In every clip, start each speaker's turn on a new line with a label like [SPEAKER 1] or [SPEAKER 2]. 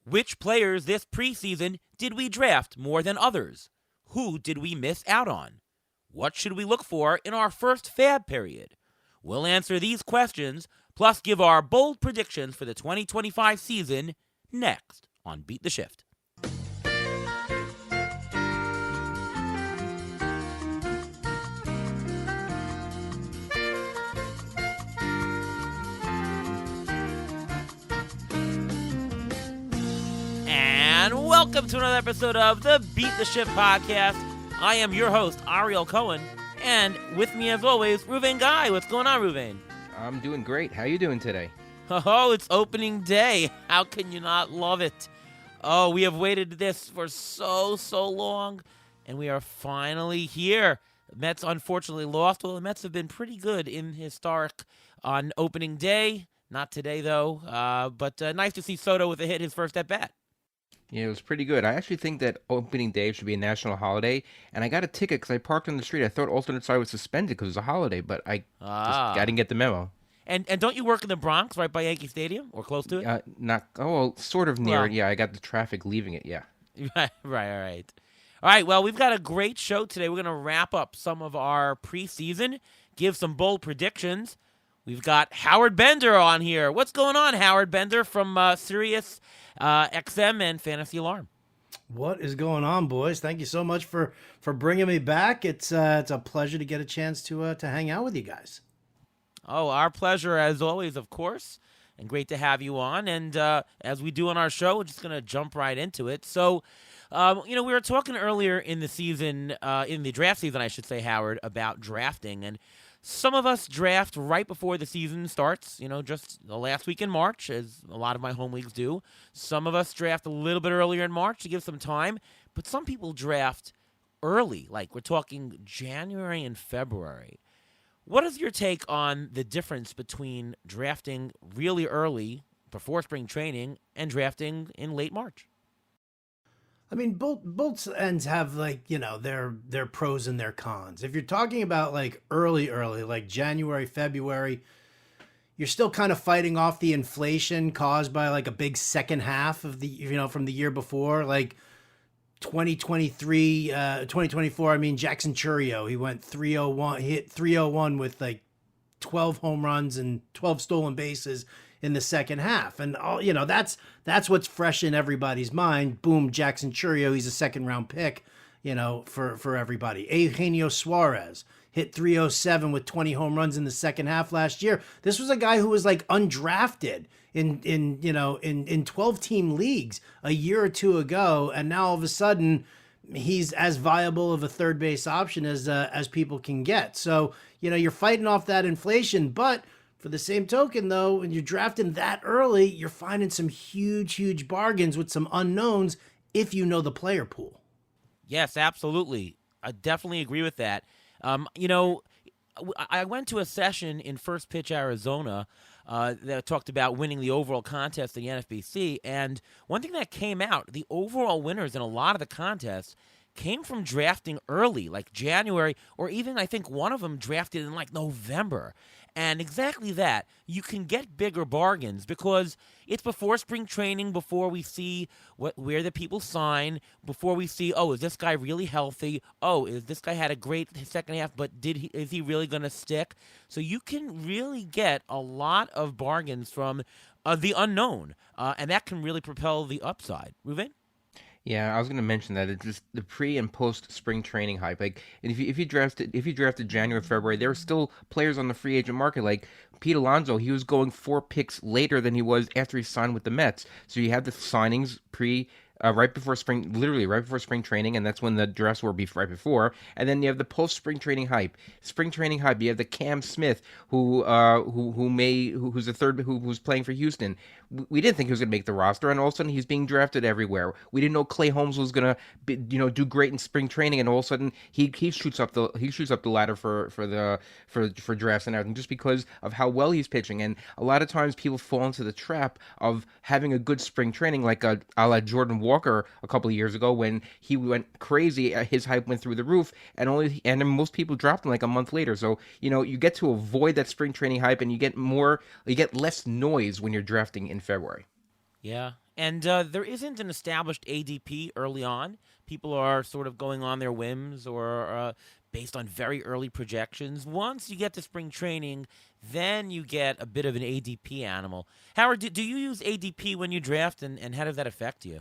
[SPEAKER 1] Which players this preseason did we draft more than others? Who did we miss out on? What should we look for in our first fab period? We'll answer these questions, plus give our bold predictions for the 2025 season next on Beat the Shift. And welcome to another episode of the Beat the Shift podcast. I am your host, Ariel Cohen, and with me as always, Ruvain Guy. What's going on, Ruvain?
[SPEAKER 2] I'm doing great. How you doing today?
[SPEAKER 1] Oh, it's opening day. How can you not love it? Oh, we have waited this for so long, and we are finally here. The Mets unfortunately lost. Well, the Mets have been pretty good in historic on opening day. Not today, though, but nice to see Soto with a hit, his first at-bat.
[SPEAKER 2] Yeah, it was pretty good. I actually think that opening day should be a national holiday, and I got a ticket because I parked on the street. I thought alternate side was suspended because it was a holiday, but I didn't get the memo.
[SPEAKER 1] And don't you work in the Bronx, right by Yankee Stadium, or close to it?
[SPEAKER 2] Sort of near.
[SPEAKER 1] Well,
[SPEAKER 2] yeah, I got the traffic leaving it. Yeah.
[SPEAKER 1] Right. All right, well, we've got a great show today. We're going to wrap up some of our preseason, give some bold predictions. We've got Howard Bender on here. What's going on, Howard Bender from SiriusXM and Fantasy Alarm?
[SPEAKER 3] What is going on, boys? Thank you so much for bringing me back. It's a pleasure to get a chance to hang out with you guys.
[SPEAKER 1] Oh, our pleasure as always, of course, and great to have you on. And as we do on our show, we're just going to jump right into it. So, we were talking earlier in the season, in the draft season, I should say, Howard, about drafting. And some of us draft right before the season starts, just the last week in March, as a lot of my home leagues do. Some of us draft a little bit earlier in March to give some time, but some people draft early, like we're talking January and February. What is your take on the difference between drafting really early before spring training and drafting in late March?
[SPEAKER 3] I mean, both ends have their pros and their cons. If you're talking about early, like January, February, you're still kind of fighting off the inflation caused by a big second half of the from the year before, 2023, 2024. I mean, Jackson Chourio, he went 301, hit 301 with 12 home runs and 12 stolen bases in the second half. And all that's what's fresh in everybody's mind. Boom, Jackson Chourio, he's a second round pick, for everybody. Eugenio Suarez hit 307 with 20 home runs in the second half last year. This was a guy who was undrafted in 12 team leagues a year or two ago, and now all of a sudden he's as viable of a third base option as people can get. So, you're fighting off that inflation, but for the same token, though, when you're drafting that early, you're finding some huge bargains with some unknowns if you know the player pool.
[SPEAKER 1] Yes, absolutely. I definitely agree with that. I went to a session in First Pitch, Arizona, that talked about winning the overall contest in the NFBC, and one thing that came out, the overall winners in a lot of the contests came from drafting early, like January, or even I think one of them drafted in November. And exactly that, you can get bigger bargains because it's before spring training, before we see where the people sign, before we see, oh, is this guy really healthy? Oh, is this guy had a great second half, but is he really going to stick? So you can really get a lot of bargains from the unknown, and that can really propel the upside. Ruvain?
[SPEAKER 2] Yeah, I was going to mention that it's just the pre and post spring training hype. If you drafted January, February, there were still players on the free agent market. Like Pete Alonso, he was going 4 picks later than he was after he signed with the Mets. So you had the signings right before spring training, and that's when the drafts were right before. And then you have the post spring training hype. Spring training hype. You have the Cam Smith who's playing for Houston. We didn't think he was going to make the roster, and all of a sudden he's being drafted everywhere. We didn't know Clay Holmes was going to do great in spring training, and all of a sudden he shoots up the ladder for drafts and everything just because of how well he's pitching. And a lot of times people fall into the trap of having a good spring training, like a la Jordan Walker a couple of years ago when he went crazy. His hype went through the roof, and then most people dropped him a month later. So you get to avoid that spring training hype, and you get less noise when you're drafting in February.
[SPEAKER 1] Yeah, And there isn't an established ADP early on. People are sort of going on their whims or based on very early projections. Once you get to spring training, then you get a bit of an ADP animal. Howard, do you use ADP when you draft, and how does that affect you?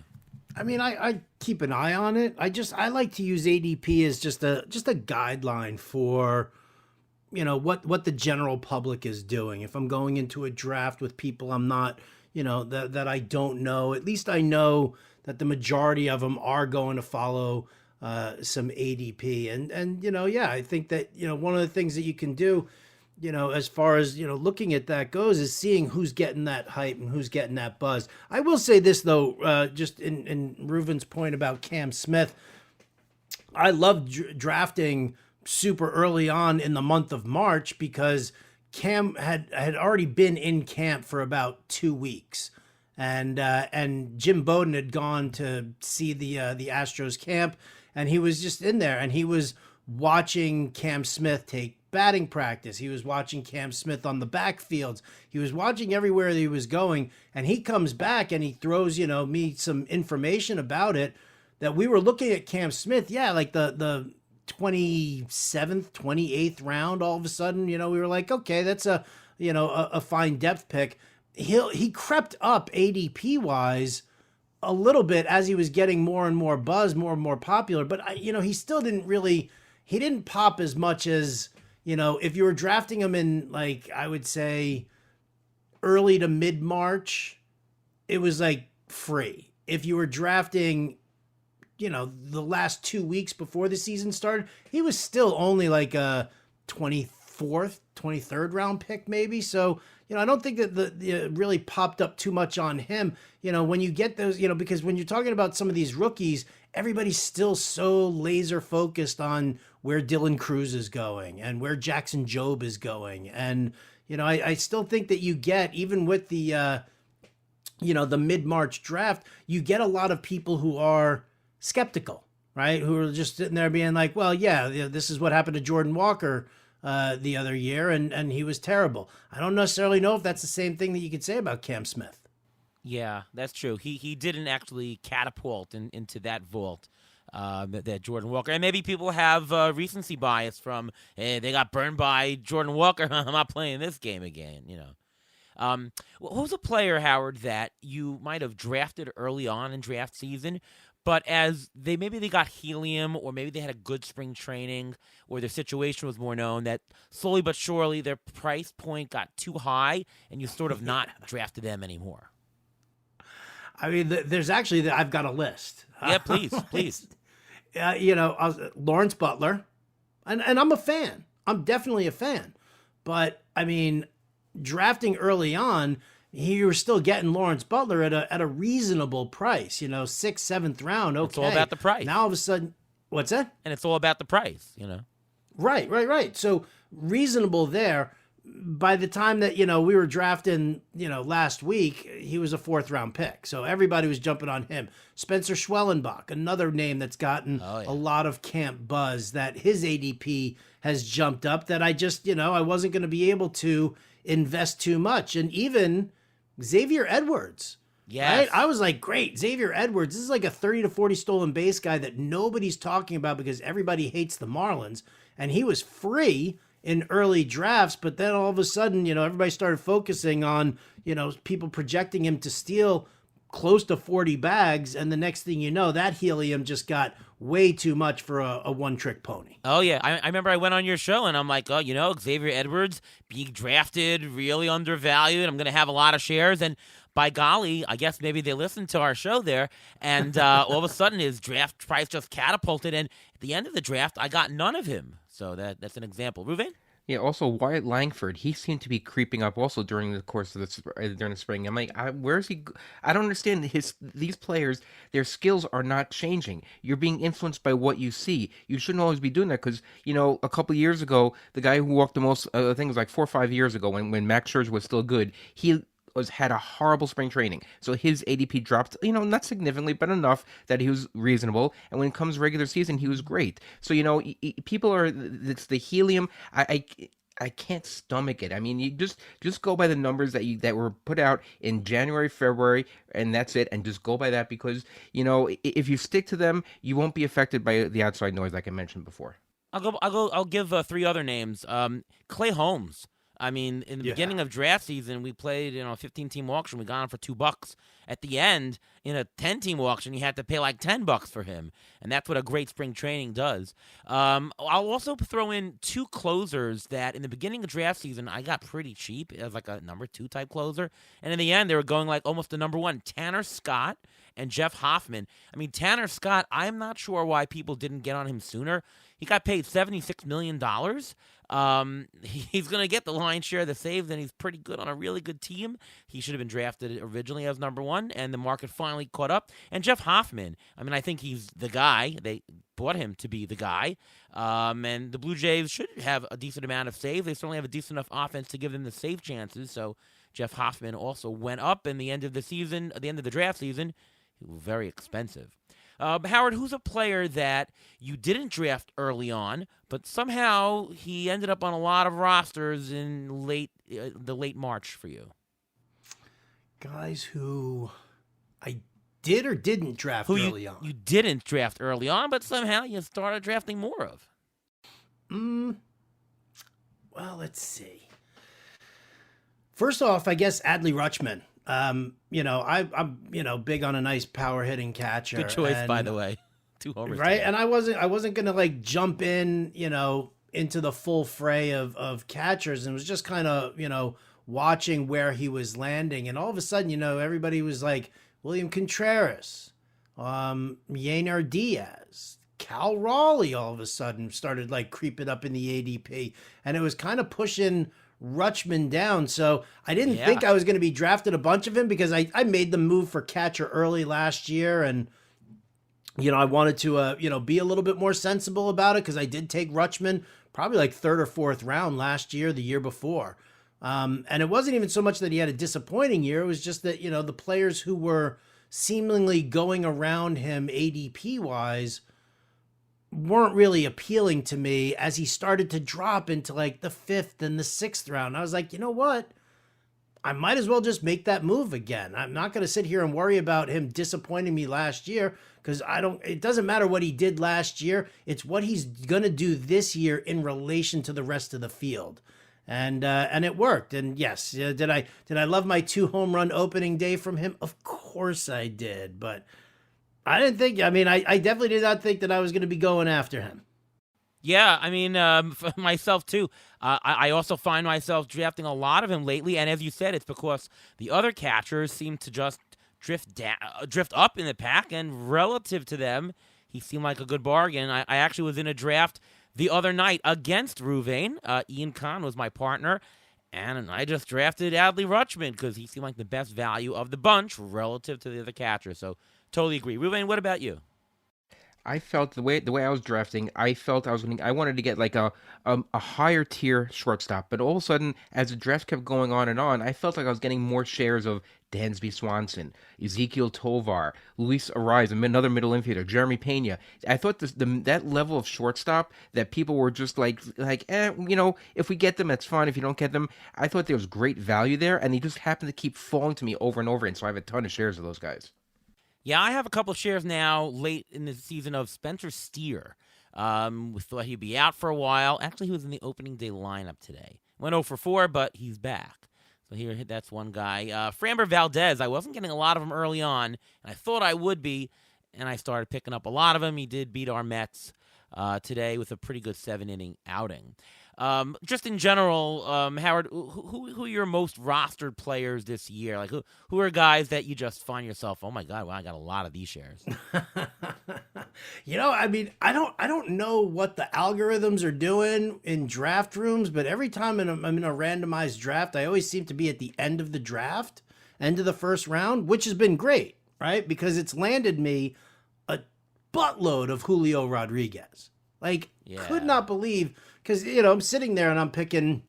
[SPEAKER 3] I mean, I keep an eye on it. I like to use ADP as just a guideline for what the general public is doing. If I'm going into a draft with people I'm not, that I don't know, at least I know that the majority of them are going to follow some ADP. And yeah, I think that one of the things that you can do, as far as looking at that goes, is seeing who's getting that hype and who's getting that buzz. I will say this though, just in Reuven's point about Cam Smith, I love drafting super early on in the month of March because Cam had already been in camp for about 2 weeks, and Jim Bowden had gone to see the Astros camp, and he was just in there, and he was watching Cam Smith take batting practice. He was watching Cam Smith on the backfields. He was watching everywhere that he was going, and he comes back and he throws me some information about it that we were looking at Cam Smith. Yeah, like the 27th, 28th round, all of a sudden, we were like, okay, that's a fine depth pick. He crept up ADP wise a little bit as he was getting more and more buzz, more and more popular, but he still he didn't pop as much as, if you were drafting him in, like, I would say early to mid March, it was like free. If you were drafting the last 2 weeks before the season started, he was still only like a 24th, 23rd round pick maybe. So, I don't think that the really popped up too much on him, when you get those, because when you're talking about some of these rookies, everybody's still so laser focused on where Dylan Cruz is going and where Jackson Jobe is going. And, I still think that you get, even with the, the mid-March draft, you get a lot of people who are skeptical, right? Who are just sitting there being like, well, yeah, this is what happened to Jordan Walker the other year, and he was terrible. I don't necessarily know if that's the same thing that you could say about Cam Smith.
[SPEAKER 1] Yeah, that's true. He didn't actually catapult into that vault that Jordan Walker. And maybe people have recency bias from, hey, they got burned by Jordan Walker. I'm not playing this game again, Who's a player, Howard, that you might have drafted early on in draft season, but as they got helium, or maybe they had a good spring training, or their situation was more known, that slowly but surely their price point got too high, and you sort of not drafted them anymore?
[SPEAKER 3] I mean, there's actually, I've got a list.
[SPEAKER 1] Yeah, please.
[SPEAKER 3] Lawrence Butler, and I'm a fan. I'm definitely a fan. But, I mean, drafting early on, you were still getting Lawrence Butler at a reasonable price, 6th, 7th round. Okay.
[SPEAKER 1] It's all about the price.
[SPEAKER 3] Now all of a sudden, what's that?
[SPEAKER 1] And it's all about the price,
[SPEAKER 3] Right. So reasonable there. By the time that, we were drafting, last week, he was a 4th round pick. So everybody was jumping on him. Spencer Schwellenbach, another name that's gotten a lot of camp buzz, that his ADP has jumped up, that I just, I wasn't going to be able to invest too much. And even Xavier Edwards.
[SPEAKER 1] Yes.
[SPEAKER 3] Right? I was like, great, Xavier Edwards. This is like a 30 to 40 stolen base guy that nobody's talking about because everybody hates the Marlins. And he was free in early drafts, but then all of a sudden, everybody started focusing on, people projecting him to steal close to 40 bags. And the next thing you know, that helium just got way too much for a one-trick pony.
[SPEAKER 1] Oh, yeah. I remember I went on your show, and I'm like, oh, Xavier Edwards being drafted, really undervalued. I'm going to have a lot of shares. And by golly, I guess maybe they listened to our show there, and all of a sudden his draft price just catapulted. And at the end of the draft, I got none of him. So that's an example. Reuven?
[SPEAKER 2] Yeah, also Wyatt Langford, he seemed to be creeping up also during the course of during the spring. I'm like, where is he? I don't understand these players. Their skills are not changing. You're being influenced by what you see. You shouldn't always be doing that because a couple of years ago, the guy who walked the most, I think it was like 4 or 5 years ago when Max Scherzer was still good, he had a horrible spring training. So his ADP dropped, not significantly, but enough that he was reasonable. And when it comes regular season, he was great. So, people it's the helium. I can't stomach it. I mean, you just go by the numbers that were put out in January, February, and that's it. And just go by that because if you stick to them, you won't be affected by the outside noise, like I mentioned before.
[SPEAKER 1] I'll give three other names. Clay Holmes. I mean, in the beginning of draft season, we played a 15-team auction. We got him for $2. At the end, in a 10-team auction, you had to pay like $10 for him, and that's what a great spring training does. I'll also throw in two closers that in the beginning of draft season I got pretty cheap as like a number 2 type closer, and in the end they were going like almost the number 1. Tanner Scott and Jeff Hoffman. I mean, Tanner Scott, I'm not sure why people didn't get on him sooner. He got paid $76 million. He's going to get the lion's share of the saves, and he's pretty good on a really good team. He should have been drafted originally as number 1, and the market finally caught up. And Jeff Hoffman, I mean, I think he's the guy. They bought him to be the guy. And the Blue Jays should have a decent amount of saves. They certainly have a decent enough offense to give them the save chances. So Jeff Hoffman also went up in the end of the season, at the end of the draft season. He was very expensive. Howard, who's a player that you didn't draft early on, but somehow he ended up on a lot of rosters in the late March for you?
[SPEAKER 3] Guys who I did or didn't draft early on.
[SPEAKER 1] You didn't draft early on, but somehow you started drafting more of.
[SPEAKER 3] Well, let's see. First off, I guess Adley Rutschman. I'm big on a nice power hitting catcher.
[SPEAKER 1] Good choice, by the way. 2 homers,
[SPEAKER 3] right?
[SPEAKER 1] today.
[SPEAKER 3] And I wasn't gonna like jump in, into the full fray of catchers, and was just kind of, watching where he was landing, and all of a sudden, everybody was like William Contreras, Yenar Diaz, Cal Raleigh. All of a sudden, started like creeping up in the ADP, and it was kind of pushing Rutschman down. So I didn't think I was going to be drafted a bunch of him because I made the move for catcher early last year. And, I wanted to, be a little bit more sensible about it because I did take Rutschman probably like 3rd or 4th round last year, the year before. And it wasn't even so much that he had a disappointing year. It was just that, the players who were seemingly going around him ADP wise weren't really appealing to me as he started to drop into like the 5th and the 6th round. I was like, you know what? I might as well just make that move again. I'm not going to sit here and worry about him disappointing me last year because it doesn't matter what he did last year. It's what he's going to do this year in relation to the rest of the field. And it worked. And yes, did I love my 2 home run opening day from him? Of course I did. But I didn't think, I definitely did not think that I was going to be going after him.
[SPEAKER 1] Yeah, I mean, for myself too. I also find myself drafting a lot of him lately, and as you said, it's because the other catchers seem to just drift up in the pack, and relative to them, he seemed like a good bargain. I actually was in a draft the other night against Ruvain. Ian Kahn was my partner, and I just drafted Adley Rutschman because he seemed like the best value of the bunch relative to the other catchers. So totally agree. Ruvain, what about you?
[SPEAKER 2] I felt the way I was drafting, I wanted to get like a higher tier shortstop, but all of a sudden, as the draft kept going on and on, I felt like I was getting more shares of Dansby Swanson, Ezekiel Tovar, Luis Ariz, another middle infielder, Jeremy Pena. I thought that level of shortstop that people were just like, if we get them, that's fine. If you don't get them, I thought there was great value there, and they just happened to keep falling to me over and over, and so I have a ton of shares of those guys.
[SPEAKER 1] Yeah, I have a couple of shares now late in the season of Spencer Steer. We thought he'd be out for a while. Actually, he was in the opening day lineup today. Went 0 for 4, but he's back. So that's one guy. Framber Valdez, I wasn't getting a lot of him early on, and I thought I would be, and I started picking up a lot of him. He did beat our Mets today with a pretty good 7-inning outing. Just in general, Howard, who are your most rostered players this year? Like who are guys that you just find yourself, oh my God, well, I got a lot of these shares.
[SPEAKER 3] I don't know what the algorithms are doing in draft rooms, but every time I'm in a randomized draft, I always seem to be at the end of the draft, end of the first round, which has been great, right? Because it's landed me a buttload of Julio Rodriguez. Could not believe, because, I'm sitting there and I'm picking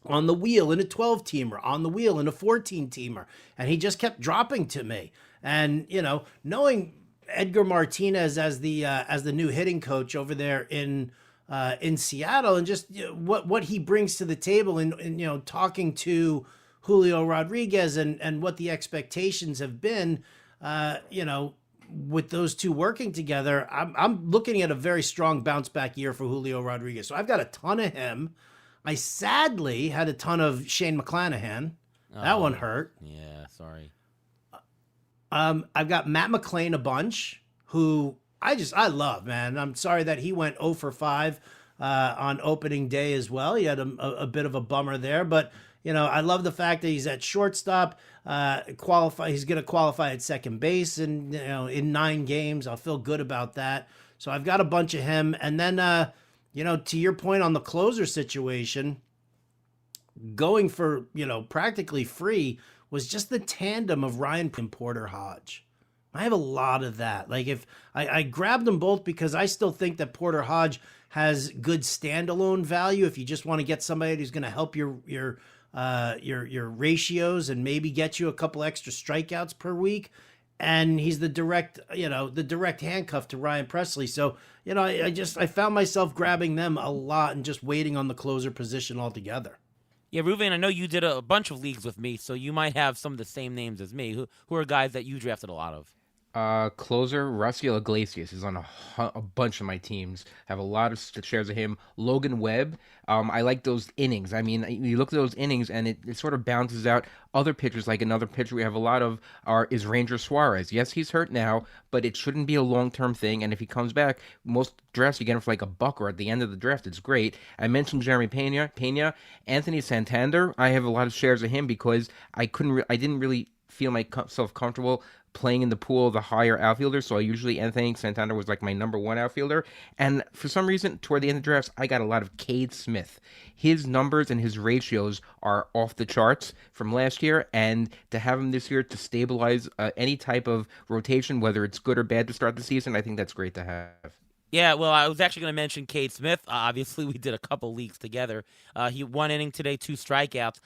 [SPEAKER 3] on the wheel in a 12-teamer, on the wheel in a 14-teamer, and he just kept dropping to me. And, knowing Edgar Martinez as the new hitting coach over there in in Seattle, and just what he brings to the table, and talking to Julio Rodriguez and what the expectations have been, with those two working together, I'm looking at a very strong bounce back year for Julio Rodriguez. So I've got a ton of him. I sadly had a ton of Shane McClanahan. That one hurt.
[SPEAKER 1] Yeah, sorry.
[SPEAKER 3] I've got Matt McClain a bunch, who I love, man. I'm sorry that he went 0 for 5 on opening day as well. He had a bit of a bummer there, but I love the fact that he's at shortstop. He's going to qualify at second base, and in 9 games, I'll feel good about that. So I've got a bunch of him, and then to your point on the closer situation, going for practically free was just the tandem of Ryan and Porter Hodge. I have a lot of that. Like, if I grabbed them both because I still think that Porter Hodge has good standalone value. If you just want to get somebody who's going to help your ratios and maybe get you a couple extra strikeouts per week, and he's the direct handcuff to Ryan Presley. So I found myself grabbing them a lot and just waiting on the closer position altogether.
[SPEAKER 1] Yeah, Ruven, I know you did a bunch of leagues with me, so you might have some of the same names as me. Who are guys that you drafted a lot of?
[SPEAKER 2] Closer, Raciel Iglesias is on a bunch of my teams. I have a lot of shares of him. Logan Webb, I like those innings. I mean, you look at those innings, and it sort of balances out other pitchers. Like another pitcher we have a lot of is Ranger Suarez. Yes, he's hurt now, but it shouldn't be a long-term thing. And if he comes back, most drafts you get him for like a buck or at the end of the draft. It's great. I mentioned Jeremy Pena, Anthony Santander. I have a lot of shares of him because I didn't really feel myself comfortable playing in the pool of the higher outfielders, so I usually Anthony Santander was like my number 1 outfielder, and for some reason toward the end of the drafts I got a lot of Cade Smith. His numbers and his ratios are off the charts from last year, and to have him this year to stabilize any type of rotation, whether it's good or bad to start the season, I think that's great to have.
[SPEAKER 1] Yeah, well, I was actually going to mention Cade Smith. Obviously, we did a couple leagues together. He 1 inning today, 2 strikeouts.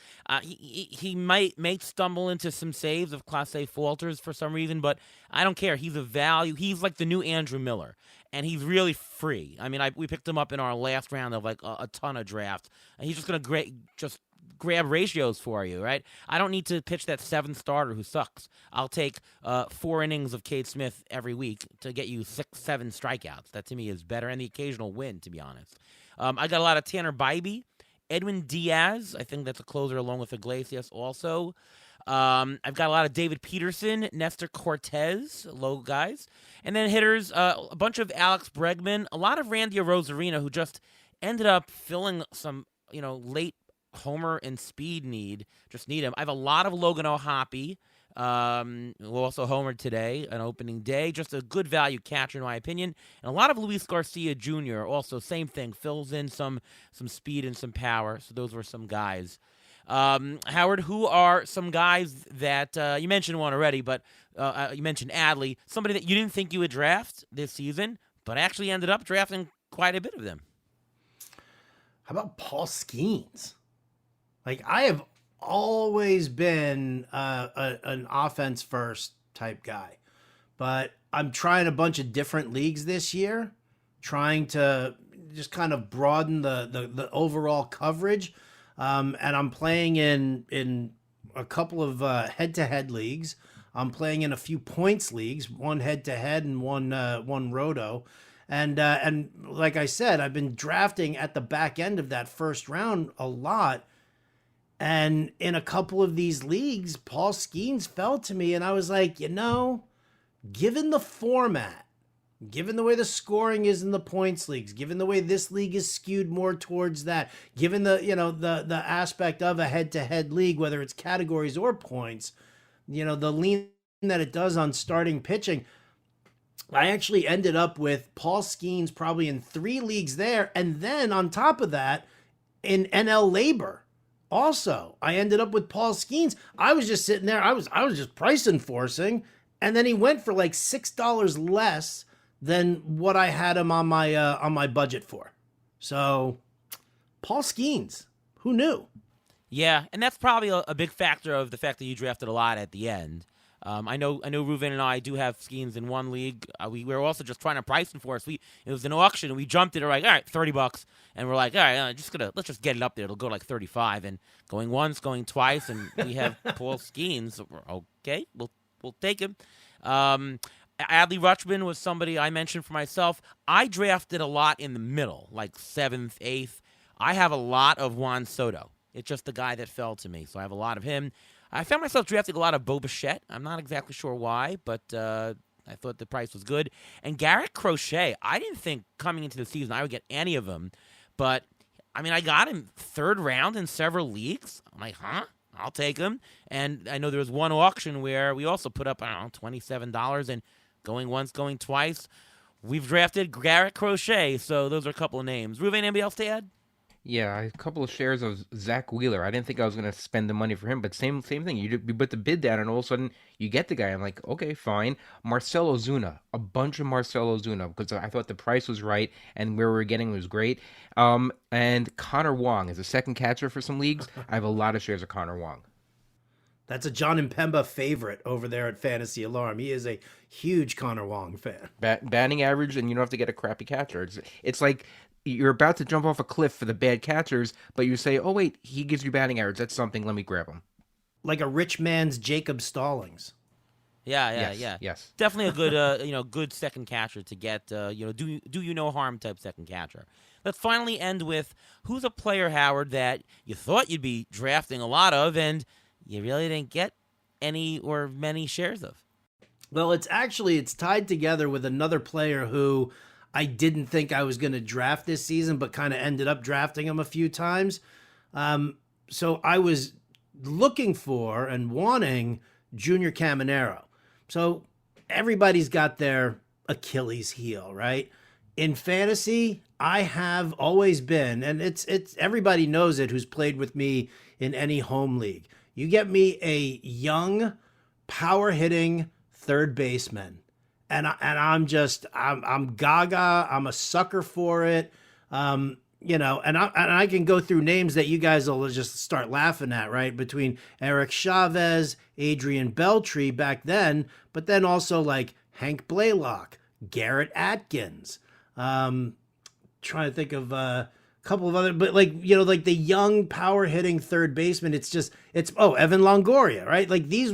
[SPEAKER 1] He may stumble into some saves if Clase falters for some reason, but I don't care. He's a value. He's like the new Andrew Miller, and he's really free. I mean, we picked him up in our last round of like a ton of drafts, and he's just going to grab ratios for you, right? I don't need to pitch that 7th starter who sucks. I'll take 4 innings of Cade Smith every week to get you 6-7 strikeouts. That to me is better, and the occasional win, to be honest. I got a lot of Tanner Bybee, Edwin Diaz. I think that's a closer along with Iglesias also. I've got a lot of David Peterson, Nestor Cortez, low guys. And then hitters, a bunch of Alex Bregman, a lot of Randy Rosarina, who just ended up filling some, late homer and speed need. Just need him. I have a lot of Logan O'Hoppe, who also homered today, an opening day. Just a good value catcher, in my opinion. And a lot of Luis Garcia Jr., also same thing, fills in some speed and some power. So those were some guys. Howard, who are some guys that you mentioned one already, but you mentioned Adley, somebody that you didn't think you would draft this season, but actually ended up drafting quite a bit of them?
[SPEAKER 3] How about Paul Skeens? Like, I have always been an offense first type guy, but I'm trying a bunch of different leagues this year, trying to just kind of broaden the overall coverage. And I'm playing in a couple of head-to-head leagues. I'm playing in a few points leagues, one head-to-head and one roto. And like I said, I've been drafting at the back end of that first round a lot. And in a couple of these leagues, Paul Skeens fell to me, and I was like, given the format, given the way the scoring is in the points leagues, given the way this league is skewed more towards that, given the aspect of a head-to-head league, whether it's categories or points, the lean that it does on starting pitching, I actually ended up with Paul Skeens probably in 3 leagues there, and then on top of that, in NL Labor. Also, I ended up with Paul Skeens. I was just sitting there. I was just price enforcing, and then he went for like $6 less than what I had him on my budget for. So, Paul Skeens, who knew?
[SPEAKER 1] Yeah, and that's probably a big factor of the fact that you drafted a lot at the end. I know Ruven and I do have Skeens in one league. We were also just trying to price him for us. It was an auction and we jumped it. We're like, all right, $30, and we're like, all right, let's just get it up there. It'll go like 35, and going once, going twice, and we have Paul Skeens. So okay, we'll take him. Adley Rutschman was somebody I mentioned for myself. I drafted a lot in the middle, like 7th, 8th. I have a lot of Juan Soto. It's just the guy that fell to me, so I have a lot of him. I found myself drafting a lot of Bo Bichette. I'm not exactly sure why, but I thought the price was good. And Garrett Crochet, I didn't think coming into the season I would get any of them, but I mean, I got him 3rd round in several leagues. I'm like, huh? I'll take him. And I know there was one auction where we also put up, I don't know, $27, and going once, going twice. We've drafted Garrett Crochet, so those are a couple of names. Ruven, anybody else to add?
[SPEAKER 2] Yeah, a couple of shares of Zach Wheeler. I didn't think I was going to spend the money for him, but same thing. You put the bid down, and all of a sudden you get the guy. I'm like, okay, fine. Marcell Ozuna, a bunch of Marcell Ozuna, because I thought the price was right and where we were getting was great. And Connor Wong is a second catcher for some leagues. I have a lot of shares of Connor Wong.
[SPEAKER 3] That's a John Impemba favorite over there at Fantasy Alarm. He is a huge Connor Wong fan.
[SPEAKER 2] Batting average, and you don't have to get a crappy catcher. It's like you're about to jump off a cliff for the bad catchers, but you say, oh, wait, he gives you batting average. That's something. Let me grab him.
[SPEAKER 3] Like a rich man's Jacob Stallings.
[SPEAKER 1] Yes. Definitely a good, good second catcher to get, do you no harm type second catcher. Let's finally end with who's a player, Howard, that you thought you'd be drafting a lot of and you really didn't get any or many shares of.
[SPEAKER 3] Well, it's tied together with another player who I didn't think I was going to draft this season, but kind of ended up drafting him a few times. So I was looking for and wanting Junior Caminero. So everybody's got their Achilles heel, right? In fantasy, I have always been, and it's everybody knows it who's played with me in any home league. You get me a young, power-hitting third baseman, and I'm gaga. I'm a sucker for it. And I can go through names that you guys will just start laughing at, right? Between Eric Chavez, Adrian Beltre back then, but then also like Hank Blaylock, Garrett Atkins. Trying to think of a couple of other, but like the young power hitting third baseman. It's Evan Longoria, right? Like this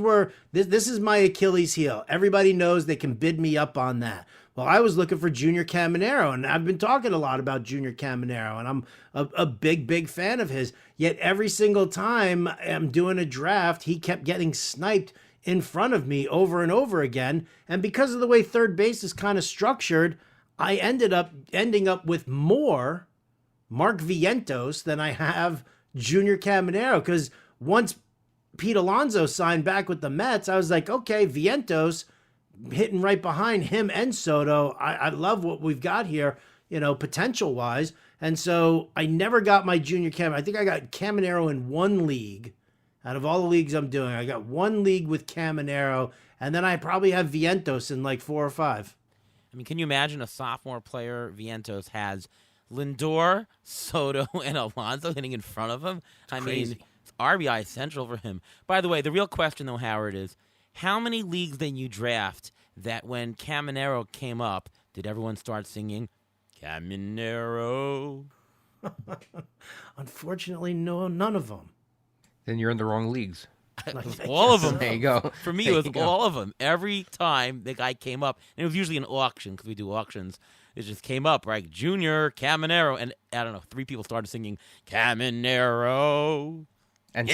[SPEAKER 3] is my Achilles heel. Everybody knows they can bid me up on that. Well, I was looking for Junior Caminero, and I've been talking a lot about Junior Caminero, and I'm a big fan of his. Yet every single time I'm doing a draft, he kept getting sniped in front of me over and over again. And because of the way third base is kind of structured, I ending up with more Mark Vientos than I have Junior Caminero, because once Pete Alonso signed back with the Mets, I was like, okay, Vientos hitting right behind him and Soto. I love what we've got here, potential-wise. And so I never got my Junior Caminero. I think I got Caminero in one league. Out of all the leagues I'm doing, I got one league with Caminero, and then I probably have Vientos in like 4 or 5.
[SPEAKER 1] I mean, can you imagine a sophomore player Vientos has Lindor, Soto, and Alonso hitting in front of him? I mean, it's RBI central for him. By the way, the real question, though, Howard, is how many leagues did you draft that when Caminero came up, did everyone start singing Caminero?
[SPEAKER 3] Unfortunately, no, none of them.
[SPEAKER 2] Then you're in the wrong leagues.
[SPEAKER 1] All of them.
[SPEAKER 2] There you go.
[SPEAKER 1] For me, it was all of them. Every time the guy came up, and it was usually an auction because we do auctions. It just came up, right? Junior Caminero, and I don't know, 3 people started singing Caminero.
[SPEAKER 2] And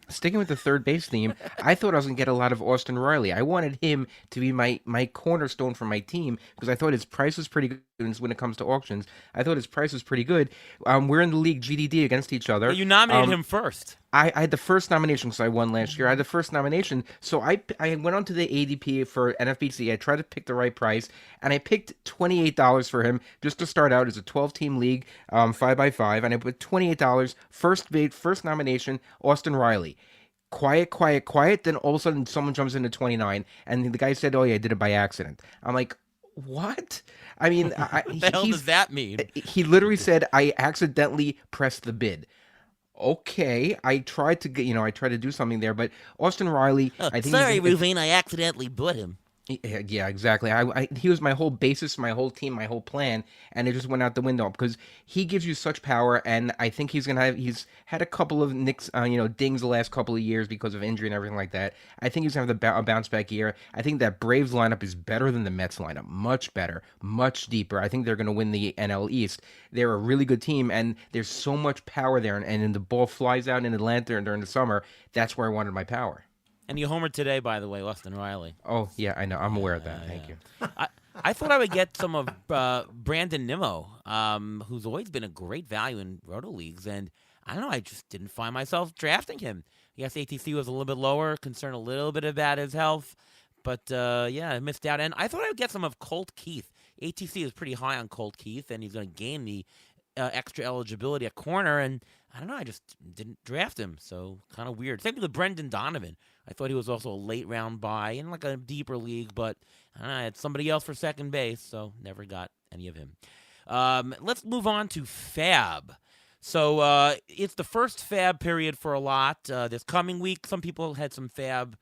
[SPEAKER 2] sticking with the third base theme, I thought I was going to get a lot of Austin Riley. I wanted him to be my cornerstone for my team because I thought his price was pretty good when it comes to auctions. I thought his price was pretty good. We're in the league GDD against each other.
[SPEAKER 1] But you nominated him first.
[SPEAKER 2] I had the first nomination because I won last year. I had the first nomination. So I went onto the ADP for NFBC. I tried to pick the right price, and I picked $28 for him just to start out as a 12-team league, 5x5, and I put $28, first nomination, Austin Riley. Quiet. Then all of a sudden, someone jumps into 29, and the guy said, oh, yeah, I did it by accident. I'm like, what? I mean,
[SPEAKER 1] what the hell does that mean?
[SPEAKER 2] He literally said, I accidentally pressed the bid. Okay, I tried to get, I tried to do something there, but Austin Riley,
[SPEAKER 1] Oh,
[SPEAKER 2] I think he's
[SPEAKER 1] sorry,
[SPEAKER 2] in.
[SPEAKER 1] Ruvine, I accidentally put him.
[SPEAKER 2] Yeah, exactly. He was my whole basis, my whole team, my whole plan, and it just went out the window because he gives you such power, and I think he's had a couple of nicks, dings the last couple of years because of injury and everything like that. I think he's gonna have a bounce back year. I think that Braves lineup is better than the Mets lineup, much better, much deeper. I think they're gonna win the NL East. They're a really good team, and there's so much power there, and the ball flies out in Atlanta during the summer. That's where I wanted my power.
[SPEAKER 1] And you homered today, by the way, Austin Riley.
[SPEAKER 2] Oh yeah, I know. I'm aware of that. Thank you.
[SPEAKER 1] I, I thought I would get some of Brandon Nimmo, who's always been a great value in roto leagues, and I don't know, I just didn't find myself drafting him. Yes, ATC was a little bit lower, concerned a little bit about his health, but yeah, I missed out. And I thought I would get some of Colt Keith. ATC is pretty high on Colt Keith, and he's going to gain the extra eligibility at corner, and I don't know, I just didn't draft him, so kind of weird. Same thing with Brendan Donovan. I thought he was also a late round buy in like a deeper league, but I don't know, I had somebody else for second base, so never got any of him. Let's move on to Fab. So it's the first Fab period for a lot. This coming week, some people had some Fab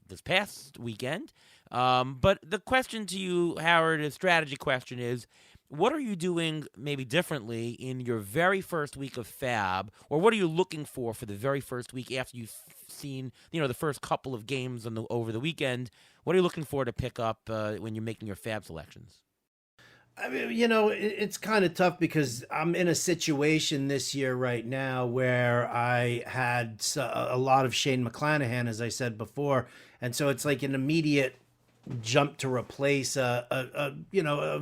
[SPEAKER 1] this past weekend. But the question to you, Howard, a strategy question is, what are you doing maybe differently in your very first week of Fab, or what are you looking for the very first week after you've seen, the first couple of games over the weekend? What are you looking for to pick up when you're making your Fab selections?
[SPEAKER 3] I mean, it's kind of tough because I'm in a situation this year right now where I had a lot of Shane McClanahan, as I said before, and so it's like an immediate jump to replace a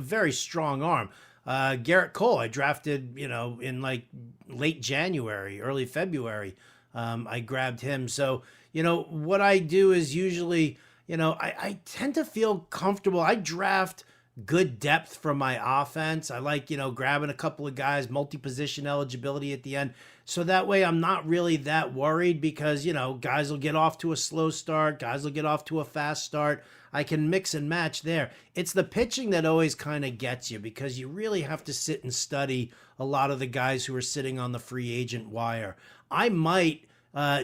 [SPEAKER 3] very strong arm. Garrett Cole, I drafted, in like late January, early February. I grabbed him. So, what I do is usually, I tend to feel comfortable. I draft good depth from my offense. I like, grabbing a couple of guys, multi-position eligibility at the end. So that way I'm not really that worried because, guys will get off to a slow start. Guys will get off to a fast start. I can mix and match there. It's the pitching that always kind of gets you because you really have to sit and study a lot of the guys who are sitting on the free agent wire. I might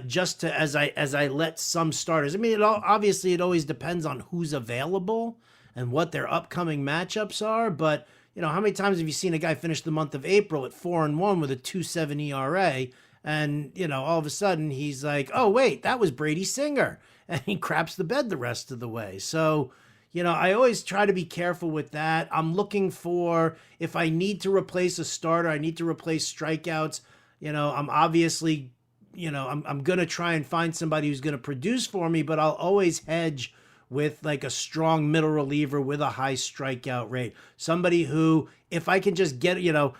[SPEAKER 3] just to as I let some starters. I mean, obviously it always depends on who's available and what their upcoming matchups are. But how many times have you seen a guy finish the month of April at 4-1 with a 2.7 ERA, and all of a sudden he's like, oh wait, that was Brady Singer, and he craps the bed the rest of the way. So. I always try to be careful with that. I'm looking for, if I need to replace a starter, I need to replace strikeouts. I'm obviously, I'm going to try and find somebody who's going to produce for me, but I'll always hedge with like a strong middle reliever with a high strikeout rate. Somebody who, if I can just get him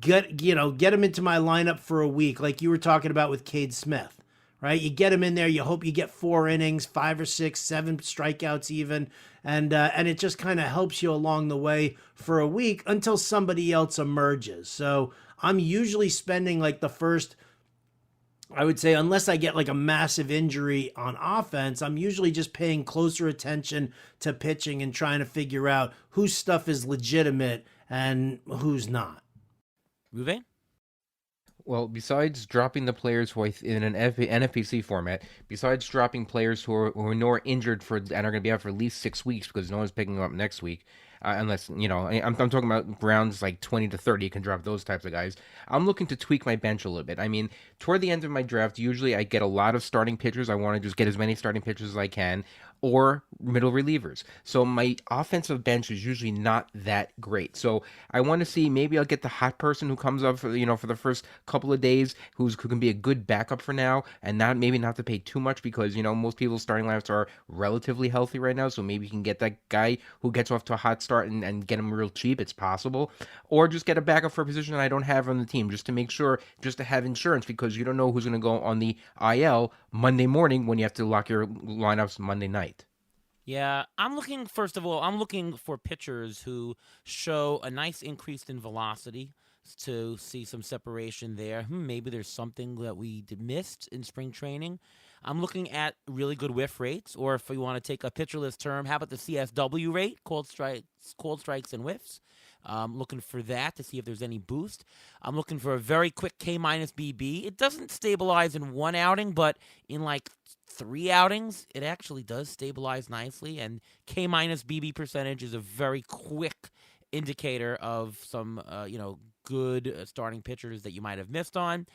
[SPEAKER 3] into my lineup for a week, like you were talking about with Cade Smith, right? You get him in there, you hope you get 4 innings, 5 or 6, 7 strikeouts even, and it just kind of helps you along the way for a week until somebody else emerges. So I'm usually spending like the first, I would say, unless I get like a massive injury on offense, I'm usually just paying closer attention to pitching and trying to figure out whose stuff is legitimate and who's not.
[SPEAKER 1] Ruvain?
[SPEAKER 2] Well, besides dropping the players who in an NFPC format, besides dropping players who are more injured and are going to be out for at least 6 weeks because no one's picking them up next week, unless, I'm talking about rounds like 20 to 30, you can drop those types of guys. I'm looking to tweak my bench a little bit. I mean, toward the end of my draft, usually I get a lot of starting pitchers. I want to just get as many starting pitchers as I can, or middle relievers. So my offensive bench is usually not that great. So I want to see, maybe I'll get the hot person who comes up for the first couple of days, who can be a good backup for now, and not to pay too much because most people's starting lineups are relatively healthy right now. So maybe you can get that guy who gets off to a hot start and get him real cheap. It's possible, or just get a backup for a position that I don't have on the team, just to make sure, just to have insurance, because you don't know who's going to go on the IL Monday morning when you have to lock your lineups Monday night.
[SPEAKER 1] Yeah, first of all, I'm looking for pitchers who show a nice increase in velocity to see some separation there. Maybe there's something that we missed in spring training. I'm looking at really good whiff rates, or if you want to take a pitcherless term, how about the CSW rate, cold strikes and whiffs? I'm looking for that to see if there's any boost. I'm looking for a very quick K minus BB. It doesn't stabilize in one outing, but in like 3 outings, it actually does stabilize nicely. And K minus BB percentage is a very quick indicator of some, good starting pitchers that you might have missed on.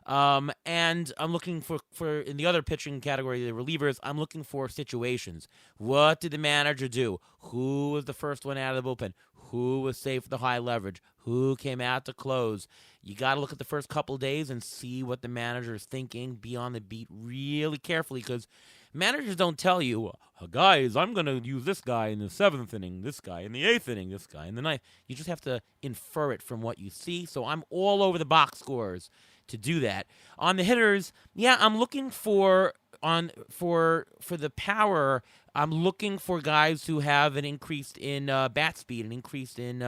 [SPEAKER 1] And I'm looking for in the other pitching category, the relievers, I'm looking for situations. What did the manager do? Who was the first one out of the bullpen? Who was safe for the high leverage? Who came out to close? You got to look at the first couple of days and see what the manager is thinking. Be on the beat really carefully because managers don't tell you, guys, I'm going to use this guy in the 7th inning, this guy in the 8th inning, this guy in the 9th. You just have to infer it from what you see. So I'm all over the box scores to do that. On the hitters, yeah, I'm looking for the power. I'm looking for guys who have an increase in bat speed, an increase in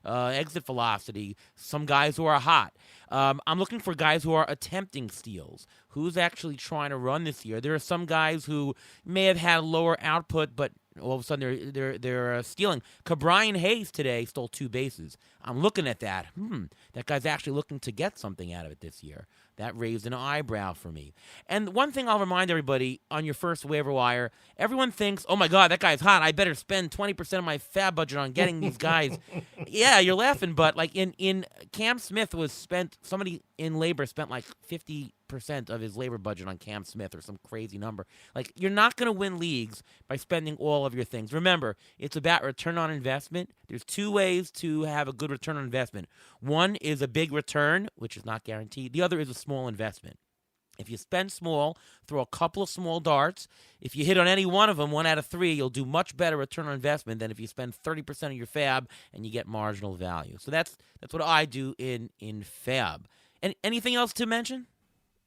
[SPEAKER 1] exit velocity. Some guys who are hot. I'm looking for guys who are attempting steals. Who's actually trying to run this year? There are some guys who may have had lower output, but all of a sudden they're stealing. Cabrian Hayes today stole 2 bases. I'm looking at that. That guy's actually looking to get something out of it this year. That raised an eyebrow for me. And one thing I'll remind everybody on your first waiver wire, everyone thinks, oh my God, that guy's hot. I better spend 20% of my fab budget on getting these guys. Yeah, you're laughing, but like in Cam Smith somebody in labor spent like 50% of his labor budget on Cam Smith or some crazy number. Like, you're not going to win leagues by spending all of your things. Remember, it's about return on investment. There's 2 ways to have a good return on investment. One is a big return, which is not guaranteed. The other is a small investment. If you spend small, throw a couple of small darts. If you hit on any one of them, 1 out of 3, you'll do much better return on investment than if you spend 30% of your fab and you get marginal value. So that's what I do in fab. And anything else to mention?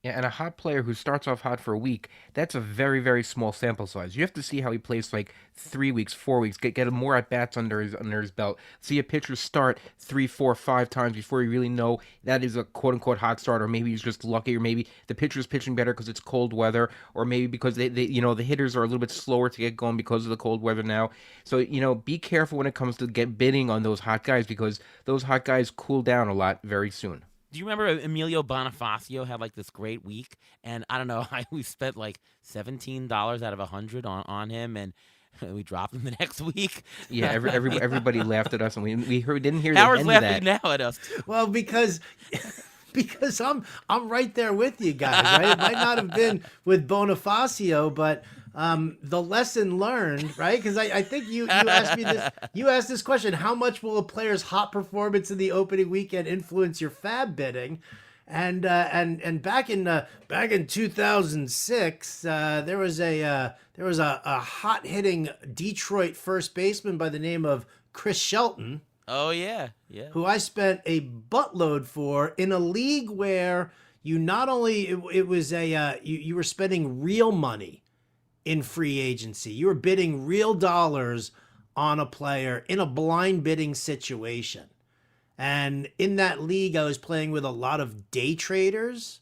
[SPEAKER 2] Yeah, and a hot player who starts off hot for a week, that's a very, very small sample size. You have to see how he plays like 3 weeks, 4 weeks, get more at-bats under his belt. See a pitcher start 3, 4, 5 times before you really know that is a quote-unquote hot start, or maybe he's just lucky, or maybe the pitcher's pitching better because it's cold weather, or maybe because the hitters are a little bit slower to get going because of the cold weather now. So, be careful when it comes to bidding on those hot guys because those hot guys cool down a lot very soon.
[SPEAKER 1] Do you remember Emilio Bonifacio had like this great week? And I don't know, we spent like $17 out of 100 on him, and we dropped him the next week.
[SPEAKER 2] Yeah, everybody laughed at us, and we didn't hear
[SPEAKER 1] Howard's
[SPEAKER 2] the end of
[SPEAKER 1] laughing
[SPEAKER 2] that.
[SPEAKER 1] now at us.
[SPEAKER 3] Well, because I'm right there with you guys. Right? It might not have been with Bonifacio, but the lesson learned, right? Because I think you asked me this. You asked this question: how much will a player's hot performance in the opening weekend influence your fab bidding? And back in 2006, there was a hot hitting Detroit first baseman by the name of Chris Shelton.
[SPEAKER 1] Oh yeah.
[SPEAKER 3] Who I spent a buttload for in a league where you not only it was you were spending real money in free agency. You were bidding real dollars on a player in a blind bidding situation. And in that league, I was playing with a lot of day traders